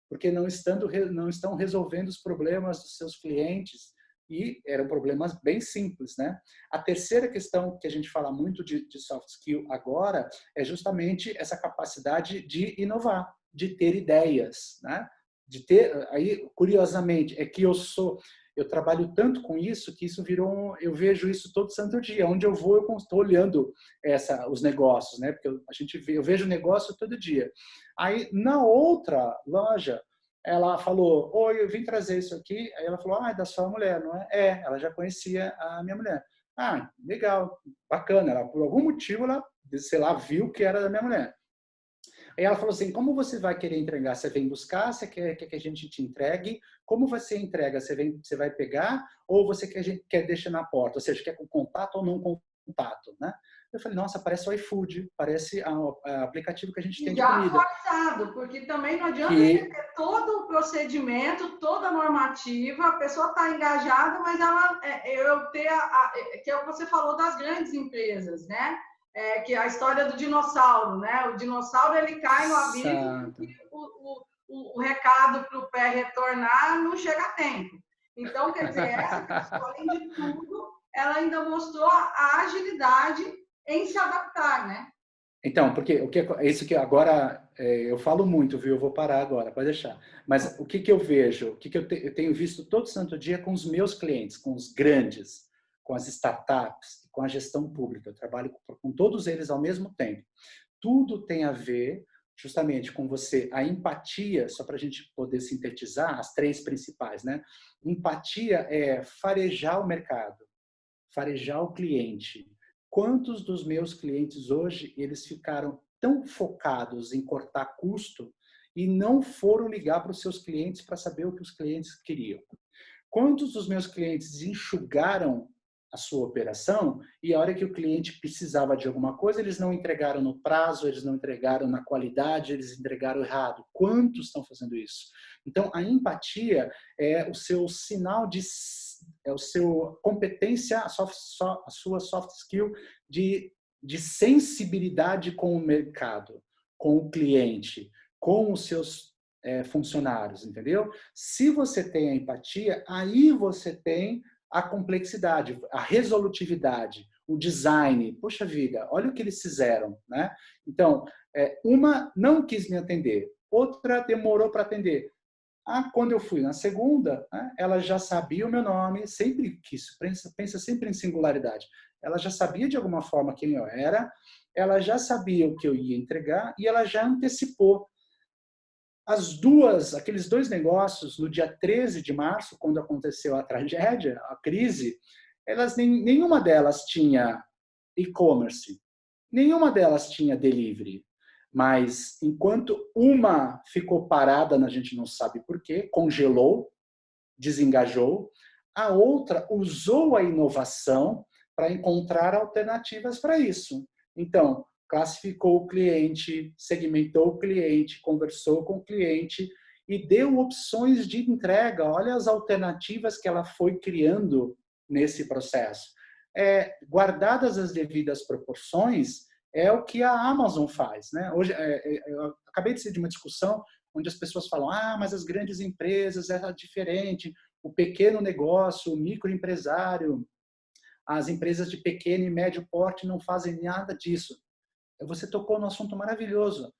porque não estão resolvendo os problemas dos seus clientes, e eram problemas bem simples, né? A terceira questão que a gente fala muito de soft skill agora é justamente essa capacidade de inovar, de ter ideias, né? De ter, aí, curiosamente, é que eu trabalho tanto com isso que isso virou, eu vejo isso todo santo dia. Onde eu vou, eu estou olhando os negócios, né? Porque eu vejo negócio todo dia. Aí, na outra loja, ela falou: oi, eu vim trazer isso aqui. Aí ela falou: ah, é da sua mulher, não é? É, ela já conhecia a minha mulher. Ah, legal, bacana. Ela, por algum motivo, ela, sei lá, viu que era da minha mulher. Aí ela falou assim: como você vai querer entregar? Você vem buscar? Você quer que a gente te entregue? Como você entrega? Você vai pegar? Ou você quer deixar na porta? Ou seja, quer com contato ou não com contato, né? Eu falei: nossa, parece o iFood, parece o aplicativo que a gente tem E de já comida. atualizado, porque também não adianta você Que ter todo o procedimento, toda a normativa, a pessoa está engajada, mas ela eu ter que é o que você falou das grandes empresas, né? Que é a história do dinossauro, né? O dinossauro ele cai no abismo Exato. porque o recado para o pé retornar não chega a tempo. Então, quer dizer, essa pessoa, além de tudo, ela ainda mostrou a agilidade em se adaptar, né? Então, porque isso que agora eu falo muito, viu? Eu vou parar agora, pode deixar. Mas o que que eu vejo? O que que eu tenho visto todo santo dia com os meus clientes, com os grandes, com as startups, com a gestão pública. Eu trabalho com todos eles ao mesmo tempo. Tudo tem a ver justamente com você, a empatia, só para a gente poder sintetizar as três principais, né? Empatia é farejar o mercado, farejar o cliente. Quantos dos meus clientes hoje, eles ficaram tão focados em cortar custo e não foram ligar para os seus clientes para saber o que os clientes queriam? Quantos dos meus clientes enxugaram a sua operação e a hora que o cliente precisava de alguma coisa, eles não entregaram no prazo, eles não entregaram na qualidade, eles entregaram errado? Quantos estão fazendo isso? Então, a empatia é o seu sinal de... é o seu competência, a sua soft skill de sensibilidade com o mercado, com o cliente, com os seus funcionários, entendeu? Se você tem a empatia, aí você tem a complexidade, a resolutividade, o design. Poxa vida, olha o que eles fizeram, né? Então, uma não quis me atender, outra demorou para atender. Quando eu fui na segunda, né, ela já sabia o meu nome, sempre quis, pensa sempre em singularidade. Ela já sabia de alguma forma quem eu era, ela já sabia o que eu ia entregar e ela já antecipou. Aqueles dois negócios, no dia 13 de março, quando aconteceu a tragédia, a crise, nenhuma delas tinha e-commerce, nenhuma delas tinha delivery. Mas enquanto uma ficou parada, a gente não sabe por quê, congelou, desengajou, a outra usou a inovação para encontrar alternativas para isso. Então, classificou o cliente, segmentou o cliente, conversou com o cliente e deu opções de entrega. Olha as alternativas que ela foi criando nesse processo. Guardadas as devidas proporções, é o que a Amazon faz, né? Hoje, eu acabei de ser de uma discussão onde as pessoas falam, mas as grandes empresas é diferente, o pequeno negócio, o microempresário, as empresas de pequeno e médio porte não fazem nada disso. Você tocou num assunto maravilhoso.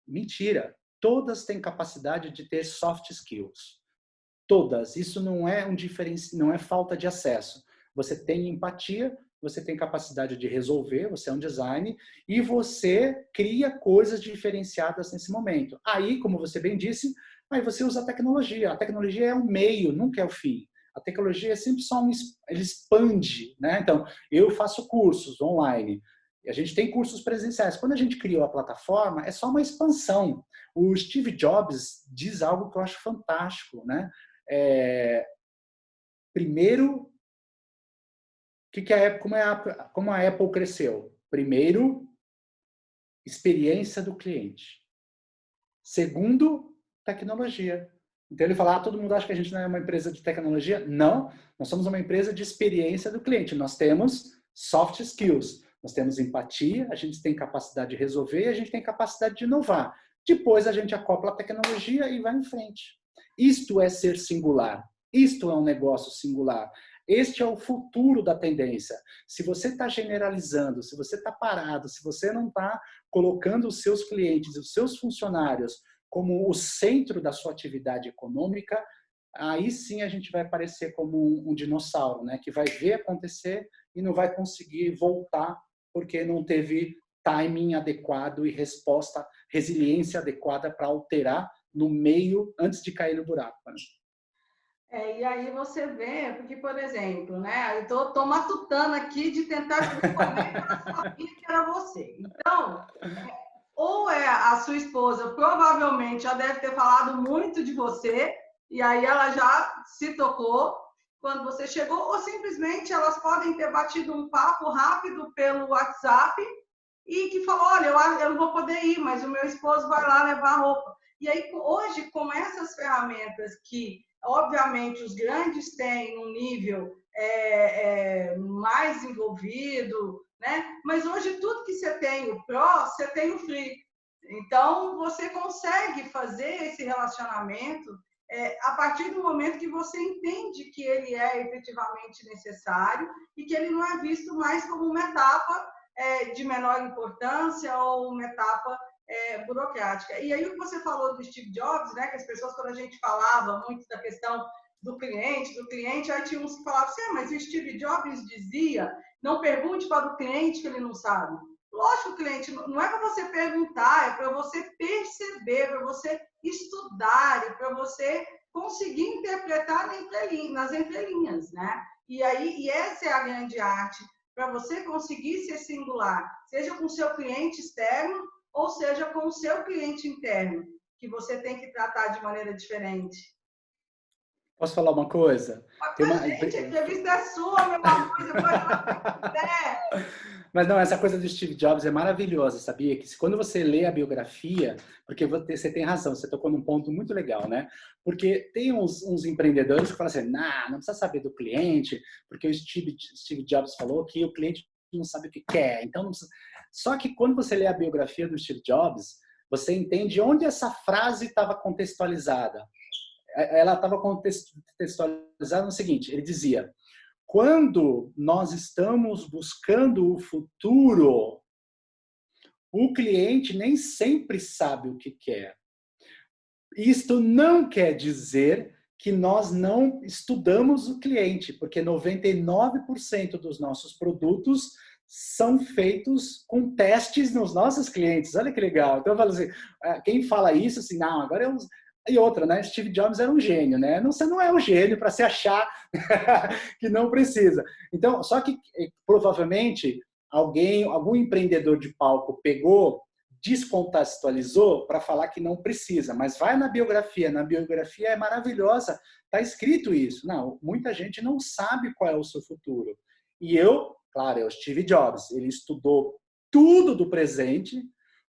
Mentira. Todas têm capacidade de ter soft skills. Todas. Isso não é não é falta de acesso. Você tem empatia, você tem capacidade de resolver, você é um design e você cria coisas diferenciadas nesse momento. Aí, como você bem disse, aí você usa a tecnologia. A tecnologia é um meio, nunca é o fim. A tecnologia é sempre ele expande, né? Então, eu faço cursos online. A gente tem cursos presenciais. Quando a gente criou a plataforma, é só uma expansão. O Steve Jobs diz algo que eu acho fantástico, né? Primeiro, como a Apple cresceu? Primeiro, experiência do cliente. Segundo, tecnologia. Então ele fala, todo mundo acha que a gente não é uma empresa de tecnologia? Não, nós somos uma empresa de experiência do cliente. Nós temos soft skills, nós temos empatia, a gente tem capacidade de resolver e a gente tem capacidade de inovar. Depois a gente acopla a tecnologia e vai em frente. Isto é ser singular. Isto é um negócio singular. Este é o futuro da tendência. Se você está generalizando, se você está parado, se você não está colocando os seus clientes, os seus funcionários como o centro da sua atividade econômica, aí sim a gente vai parecer como um dinossauro, né? Que vai ver acontecer e não vai conseguir voltar porque não teve timing adequado e resiliência adequada para alterar no meio antes de cair no buraco. Né? E aí você vê, porque, por exemplo, né? Eu tô matutando aqui de tentar responder que ela sabia que era você. Então, ou a sua esposa provavelmente já deve ter falado muito de você, e aí ela já se tocou quando você chegou, ou simplesmente elas podem ter batido um papo rápido pelo WhatsApp e que falou, olha, eu não vou poder ir, mas o meu esposo vai lá levar a roupa. E aí, hoje, com essas ferramentas que, obviamente, os grandes têm um nível mais envolvido, né? Mas hoje, tudo que você tem o Pro, você tem o Free. Então, você consegue fazer esse relacionamento a partir do momento que você entende que ele é efetivamente necessário e que ele não é visto mais como uma etapa de menor importância ou uma etapa burocrática. E aí o que você falou do Steve Jobs, né, que as pessoas, quando a gente falava muito da questão do cliente, aí tinha uns que falavam assim, mas o Steve Jobs dizia, não pergunte para o cliente que ele não sabe. Lógico, cliente, não é para você perguntar, é para você perceber, para você estudar e para você conseguir interpretar nas entrelinhas, né? E essa é a grande arte, para você conseguir ser singular, seja com o seu cliente externo ou seja com o seu cliente interno, que você tem que tratar de maneira diferente. Posso falar uma coisa? Tem uma... Gente, a entrevista é sua, meu amor, você pode falar o que quiser. Mas não, essa coisa do Steve Jobs é maravilhosa, sabia? Que quando você lê a biografia, porque você tem razão, você tocou num ponto muito legal, né? Porque tem uns empreendedores que falam assim, não precisa saber do cliente, porque o Steve Jobs falou que o cliente não sabe o que quer, então não precisa... Só que quando você lê a biografia do Steve Jobs, você entende onde essa frase estava contextualizada. Ela estava contextualizada no seguinte, ele dizia: quando nós estamos buscando o futuro, o cliente nem sempre sabe o que quer. Isto não quer dizer que nós não estudamos o cliente, porque 99% dos nossos produtos são feitos com testes nos nossos clientes. Olha que legal. Então eu falo assim, quem fala isso, assim, não, agora eu... E outra, né? Steve Jobs era um gênio, né? Você não é um gênio para se achar que não precisa. Então, só que provavelmente algum empreendedor de palco pegou, descontextualizou para falar que não precisa, mas vai na biografia é maravilhosa, está escrito isso. Não, muita gente não sabe qual é o seu futuro. E claro, é o Steve Jobs, ele estudou tudo do presente,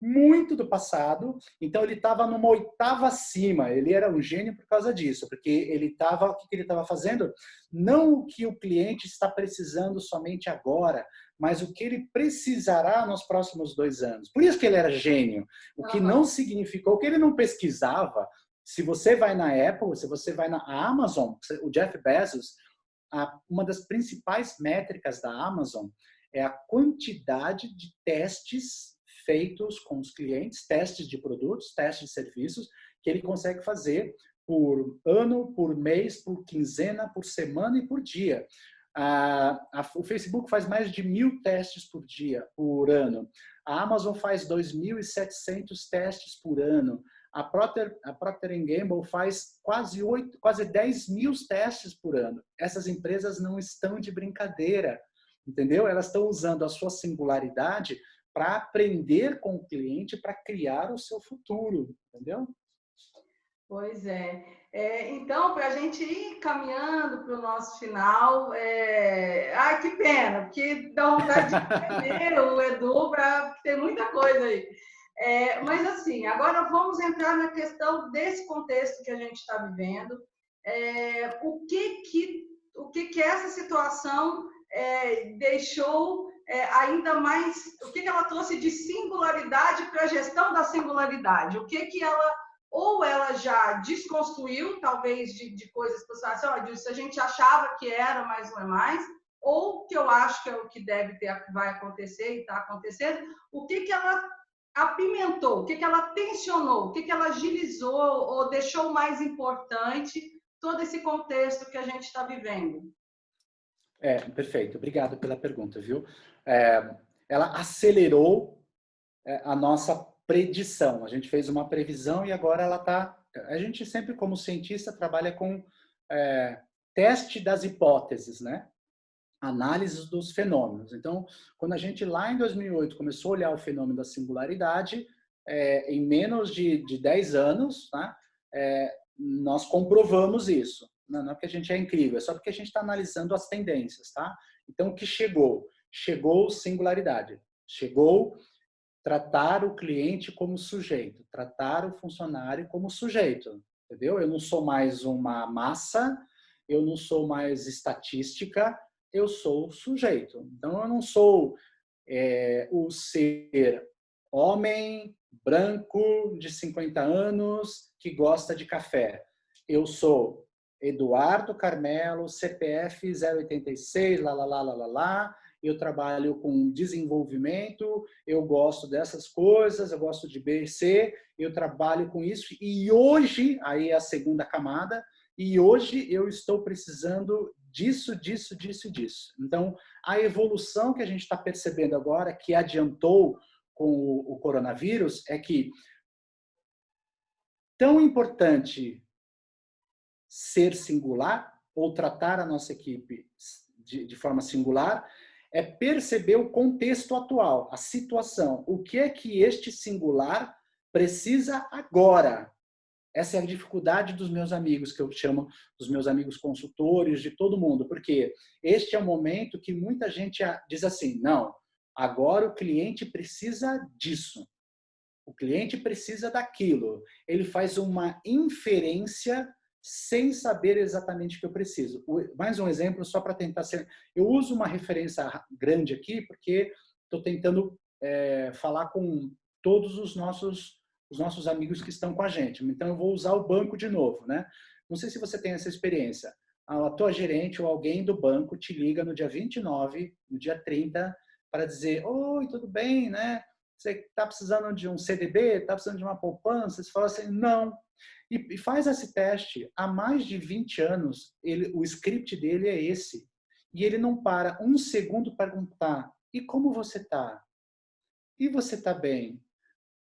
muito do passado, então ele estava numa oitava acima, ele era um gênio por causa disso, porque o que ele estava fazendo? Não o que o cliente está precisando somente agora, mas o que ele precisará nos próximos 2 anos. Por isso que ele era gênio, o que não significou que ele não pesquisava. Se você vai na Apple, se você vai na Amazon, o Jeff Bezos, uma das principais métricas da Amazon é a quantidade de testes feitos com os clientes, testes de produtos, testes de serviços, que ele consegue fazer por ano, por mês, por quinzena, por semana e por dia. O Facebook faz mais de 1.000 testes por dia, por ano. A Amazon faz 2.700 testes por ano. A Procter Gamble faz quase 10 mil testes por ano. Essas empresas não estão de brincadeira, entendeu? Elas estão usando a sua singularidade para aprender com o cliente, para criar o seu futuro, entendeu? Pois é. Então, para a gente ir caminhando para o nosso final, ai, que pena, porque dá vontade de entender o Edu, para ter muita coisa aí. Mas, assim, agora vamos entrar na questão desse contexto que a gente está vivendo. O que essa situação deixou ainda mais... O que ela trouxe de singularidade para a gestão da singularidade? O que ela... Ou ela já desconstruiu, talvez, de coisas que você acha, a gente achava que era, mas não é mais, ou que eu acho que é o que vai acontecer e está acontecendo, o que ela apimentou, o que ela tensionou, o que ela agilizou ou deixou mais importante todo esse contexto que a gente está vivendo? Perfeito. Obrigado pela pergunta, viu? Ela acelerou a nossa predição. A gente fez uma previsão e agora ela está... A gente sempre, como cientista, trabalha com teste das hipóteses, né? Análise dos fenômenos. Então, quando a gente lá em 2008 começou a olhar o fenômeno da singularidade, em menos de 10 anos, tá? Nós comprovamos isso. Não é porque a gente é incrível, é só porque a gente está analisando as tendências, tá? Então, o que chegou? Chegou singularidade. Chegou tratar o cliente como sujeito, tratar o funcionário como sujeito, entendeu? Eu não sou mais uma massa, eu não sou mais estatística, eu sou sujeito. Então, eu não sou o ser homem, branco, de 50 anos, que gosta de café. Eu sou Eduardo Carmelo, CPF 086, lá, eu trabalho com desenvolvimento, eu gosto dessas coisas, eu gosto de B e C, eu trabalho com isso, e hoje, aí é a segunda camada, e hoje eu estou precisando disso. Então, a evolução que a gente está percebendo agora, que adiantou com o coronavírus, é que tão importante ser singular ou tratar a nossa equipe de forma singular, é perceber o contexto atual, a situação. O que é que este singular precisa agora? Essa é a dificuldade dos meus amigos, que eu chamo dos meus amigos consultores, de todo mundo, porque este é o momento que muita gente diz assim, não, agora o cliente precisa disso, o cliente precisa daquilo. Ele faz uma inferência sem saber exatamente o que eu preciso. Mais um exemplo, só para tentar ser... Eu uso uma referência grande aqui, porque estou tentando falar com todos os nossos amigos que estão com a gente. Então, eu vou usar o banco de novo, né? Não sei se você tem essa experiência. A tua gerente ou alguém do banco te liga no dia 29, no dia 30, para dizer, oi, tudo bem, né? Você está precisando de um CDB? Está precisando de uma poupança? Você fala assim, não. E faz esse teste. Há mais de 20 anos, o script dele é esse. E ele não para um segundo para perguntar, e como você está? E você está bem?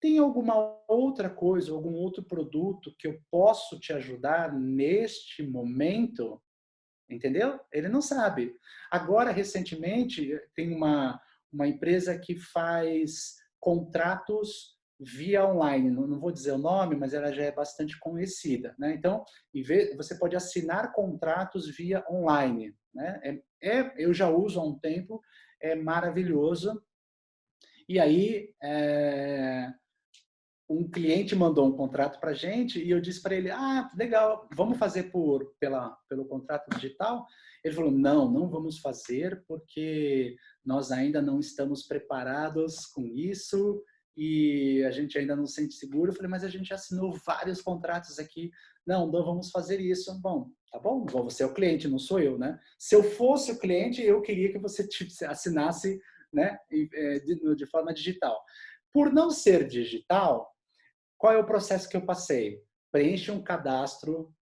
Tem alguma outra coisa, algum outro produto que eu posso te ajudar neste momento? Entendeu? Ele não sabe. Agora, recentemente, tem uma empresa que faz contratos via online. Não vou dizer o nome, mas ela já é bastante conhecida, né? Então, você pode assinar contratos via online, né? Eu já uso há um tempo, é maravilhoso. E aí, um cliente mandou um contrato para a gente e eu disse para ele, legal, vamos fazer pelo contrato digital? Ele falou, não vamos fazer porque nós ainda não estamos preparados com isso e a gente ainda não se sente seguro. Eu falei, mas a gente assinou vários contratos aqui. Não vamos fazer isso. Bom, tá bom, você é o cliente, não sou eu, né? Se eu fosse o cliente, eu queria que você assinasse, né, de forma digital. Por não ser digital, qual é o processo que eu passei? Preenche um cadastro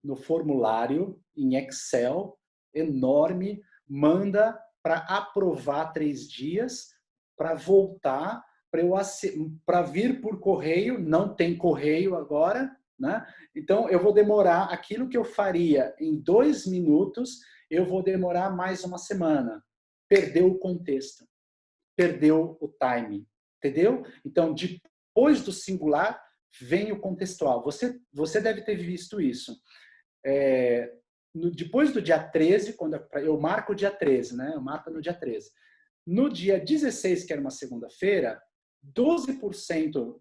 no formulário em Excel, enorme, manda para aprovar 3 dias, para voltar, para vir por correio, não tem correio agora, né? Então, eu vou demorar aquilo que eu faria em 2 minutos, eu vou demorar mais uma semana. Perdeu o contexto, perdeu o timing, entendeu? Então, depois do singular, vem o contextual. Você deve ter visto isso. Depois do dia 13, quando eu marco o dia 13, né? Eu marco no dia 13. No dia 16, que era uma segunda-feira, 12%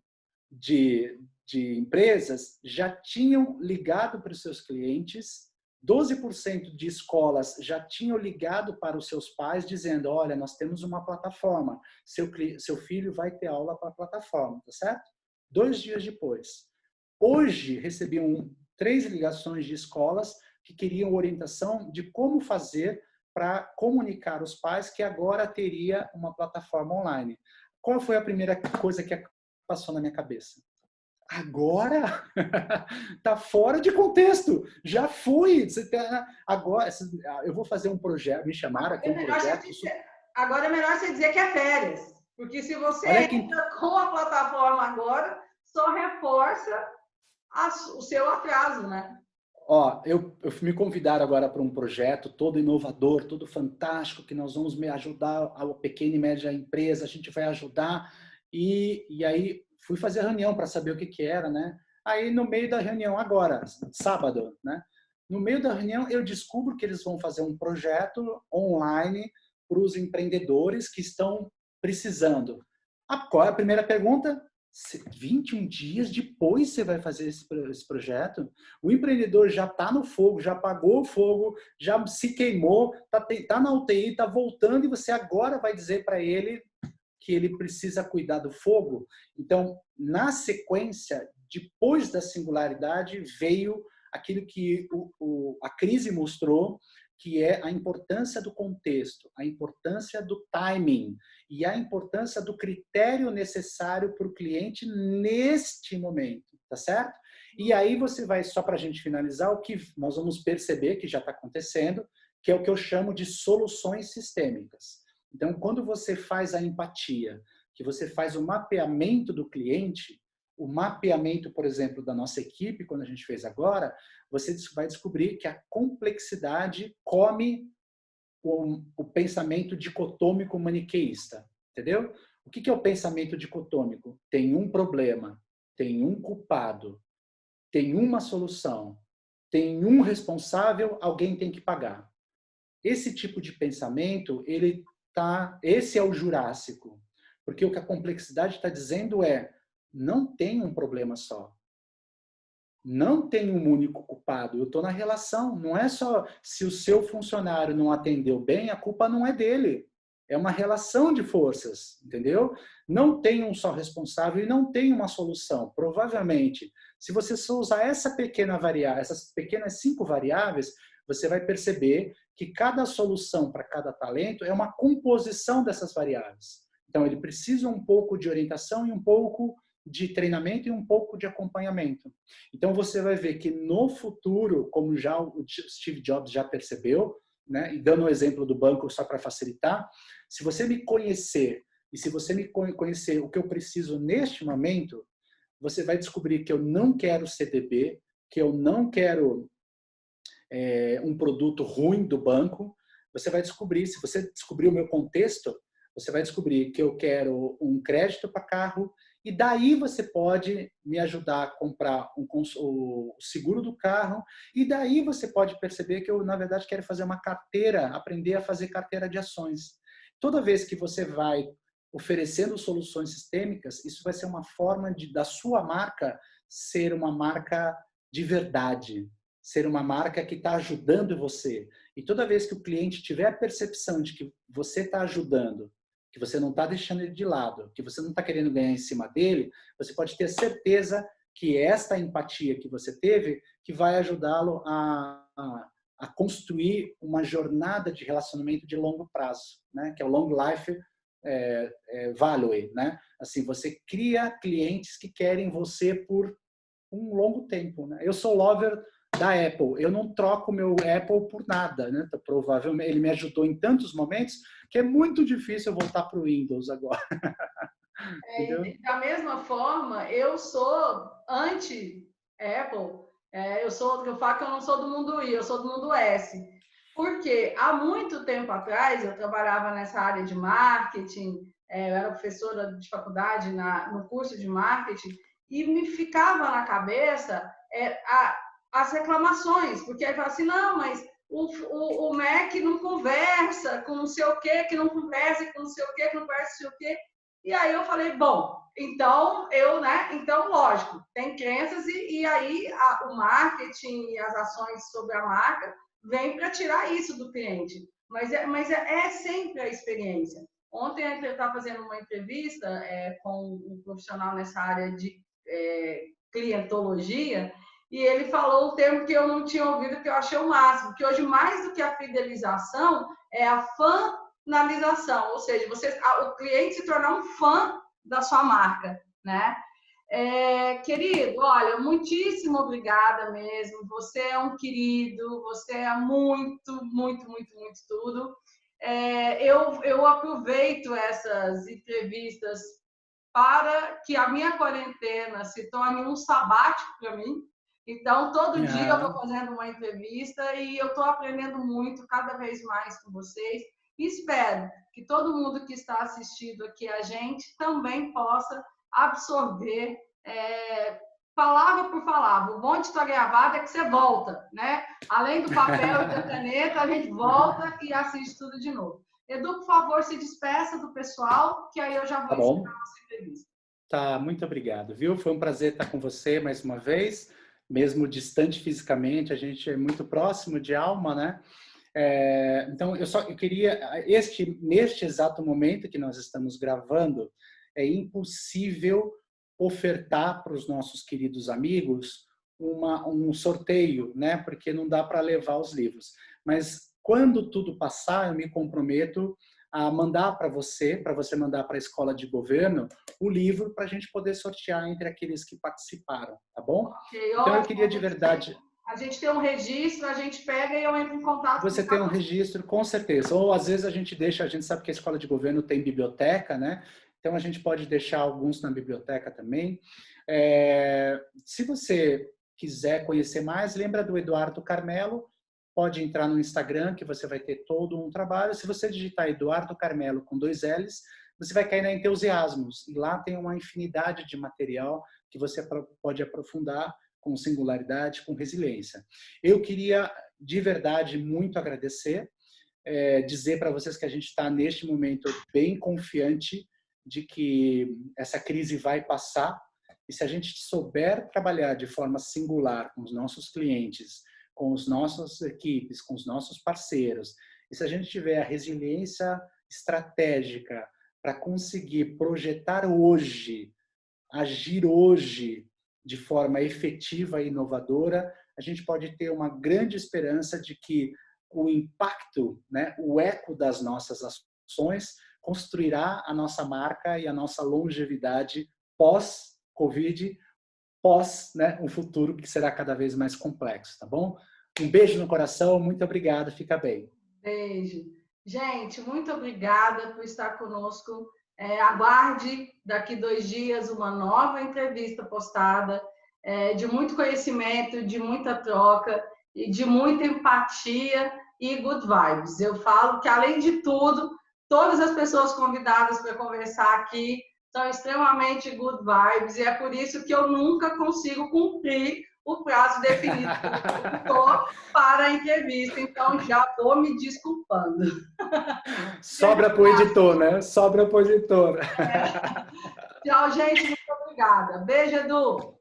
de empresas já tinham ligado para os seus clientes, 12% de escolas já tinham ligado para os seus pais, dizendo, olha, nós temos uma plataforma, seu filho vai ter aula para a plataforma, tá certo? 2 dias depois. Hoje, recebi 3 ligações de escolas que queriam orientação de como fazer para comunicar aos pais que agora teria uma plataforma online. Qual foi a primeira coisa que passou na minha cabeça? Agora tá fora de contexto. Já fui. Agora eu vou fazer um projeto. Me chamaram aqui um projeto. Agora é melhor você dizer que é férias, porque se você entra com a plataforma agora, só reforça o seu atraso, né? Eu me convidaram agora para um projeto todo inovador, todo fantástico, que nós vamos ajudar a pequena e média empresa, a gente vai ajudar. E aí fui fazer a reunião para saber o que era, né? Aí no meio da reunião, agora, sábado, né? No meio da reunião eu descubro que eles vão fazer um projeto online para os empreendedores que estão precisando. Qual é a primeira pergunta? 21 dias depois você vai fazer esse projeto? O empreendedor já está no fogo, já apagou o fogo, já se queimou, está na UTI, está voltando e você agora vai dizer para ele que ele precisa cuidar do fogo? Então, na sequência, depois da singularidade, veio aquilo que a crise mostrou, que é a importância do contexto, a importância do timing e a importância do critério necessário para o cliente neste momento, tá certo? E aí você vai, só para a gente finalizar, o que nós vamos perceber que já está acontecendo, que é o que eu chamo de soluções sistêmicas. Então, quando você faz a empatia, que você faz o mapeamento do cliente, o mapeamento, por exemplo, da nossa equipe, quando a gente fez agora, você vai descobrir que a complexidade come o pensamento dicotômico maniqueísta, entendeu? O que é o pensamento dicotômico? Tem um problema, tem um culpado, tem uma solução, tem um responsável, alguém tem que pagar. Esse tipo de pensamento, esse é o jurássico, porque o que a complexidade está dizendo é, não tem um problema só. Não tem um único culpado, eu estou na relação. Não é só se o seu funcionário não atendeu bem, a culpa não é dele. É uma relação de forças, entendeu? Não tem um só responsável e não tem uma solução. Provavelmente, se você só usar essa pequena variável, essas pequenas 5 variáveis, você vai perceber que cada solução para cada talento é uma composição dessas variáveis. Então, ele precisa um pouco de orientação e um pouco de treinamento e um pouco de acompanhamento. Então, você vai ver que no futuro, como já o Steve Jobs já percebeu, né, e dando o exemplo do banco só para facilitar, se você me conhecer e se você me conhecer o que eu preciso neste momento, você vai descobrir que eu não quero CDB, que eu não quero um produto ruim do banco. Você vai descobrir, se você descobrir o meu contexto, você vai descobrir que eu quero um crédito para carro, e daí você pode me ajudar a comprar o seguro do carro, e daí você pode perceber que eu, na verdade, quero fazer uma carteira, aprender a fazer carteira de ações. Toda vez que você vai oferecendo soluções sistêmicas, isso vai ser uma forma da sua marca ser uma marca de verdade, ser uma marca que está ajudando você. E toda vez que o cliente tiver a percepção de que você está ajudando, que você não está deixando ele de lado, que você não está querendo ganhar em cima dele, você pode ter certeza que esta empatia que você teve que vai ajudá-lo a construir uma jornada de relacionamento de longo prazo, né? Que é o long life value, né? Assim, você cria clientes que querem você por um longo tempo, né? Eu sou lover da Apple, eu não troco meu Apple por nada, né? Provavelmente ele me ajudou em tantos momentos que é muito difícil eu voltar para o Windows agora. Entendeu? Da mesma forma, eu sou anti-Apple. Eu falo que eu não sou do mundo I, eu sou do mundo S. Porque há muito tempo atrás eu trabalhava nessa área de marketing, eu era professora de faculdade no curso de marketing, e me ficava na cabeça as reclamações, porque aí fala assim, não, mas o Mac não conversa com não sei o quê, que não conversa com não sei o quê, que não conversa com não sei o quê. E aí eu falei, bom, então então lógico, tem crenças e aí o marketing e as ações sobre a marca vem para tirar isso do cliente. Mas é sempre a experiência. Ontem eu estava fazendo uma entrevista com um profissional nessa área de clientologia e ele falou um termo que eu não tinha ouvido, que eu achei o máximo, que hoje mais do que a fidelização é a finalização, ou seja, o cliente se tornar um fã da sua marca, né? Querido, olha, muitíssimo obrigada mesmo. Você é um querido, você é muito, muito, muito, muito tudo. Eu aproveito essas entrevistas para que a minha quarentena se torne um sabático para mim. Então, todo dia eu estou fazendo uma entrevista e eu estou aprendendo muito, cada vez mais com vocês. E espero que todo mundo que está assistindo aqui a gente também possa absorver palavra por palavra. O bom de estar gravado é que você volta, né? Além do papel e da caneta, a gente volta e assiste tudo de novo. Edu, por favor, se despeça do pessoal, que aí eu já vou encerrar a nossa entrevista. Tá, muito obrigado, viu? Foi um prazer estar com você mais uma vez, mesmo distante fisicamente, a gente é muito próximo de alma, né? Então, eu queria, neste exato momento que nós estamos gravando, é impossível ofertar para os nossos queridos amigos um sorteio, né? Porque não dá para levar os livros. Mas quando tudo passar, eu me comprometo a mandar para você mandar para a escola de governo, o livro para a gente poder sortear entre aqueles que participaram, tá bom? Okay, então, eu queria de verdade... A gente tem um registro, a gente pega e eu entro em contato. Você tem um registro, com certeza. Ou às vezes a gente sabe que a escola de governo tem biblioteca, né? Então a gente pode deixar alguns na biblioteca também. Se você quiser conhecer mais, lembra do Eduardo Carmelo, pode entrar no Instagram, que você vai ter todo um trabalho. Se você digitar Eduardo Carmelo com 2 L's, você vai cair na Enteusiasmos. E lá tem uma infinidade de material que você pode aprofundar com singularidade, com resiliência. Eu queria, de verdade, muito agradecer, dizer para vocês que a gente está, neste momento, bem confiante de que essa crise vai passar. E se a gente souber trabalhar de forma singular com os nossos clientes, com as nossas equipes, com os nossos parceiros, e se a gente tiver a resiliência estratégica para conseguir projetar hoje, agir hoje de forma efetiva e inovadora, a gente pode ter uma grande esperança de que o impacto, né, o eco das nossas ações construirá a nossa marca e a nossa longevidade pós-Covid, pós, né, um futuro que será cada vez mais complexo, tá bom? Um beijo no coração, muito obrigado, fica bem. Beijo. Gente, muito obrigada por estar conosco. Aguarde daqui 2 dias uma nova entrevista postada, de muito conhecimento, de muita troca, e de muita empatia e good vibes. Eu falo que, além de tudo, todas as pessoas convidadas para conversar aqui são extremamente good vibes, e é por isso que eu nunca consigo cumprir o prazo definido pelo editor para a entrevista. Então, já vou me desculpando. Sobra para o editor, né? Sobra para o editor. Tchau, gente. Muito obrigada. Beijo, Edu.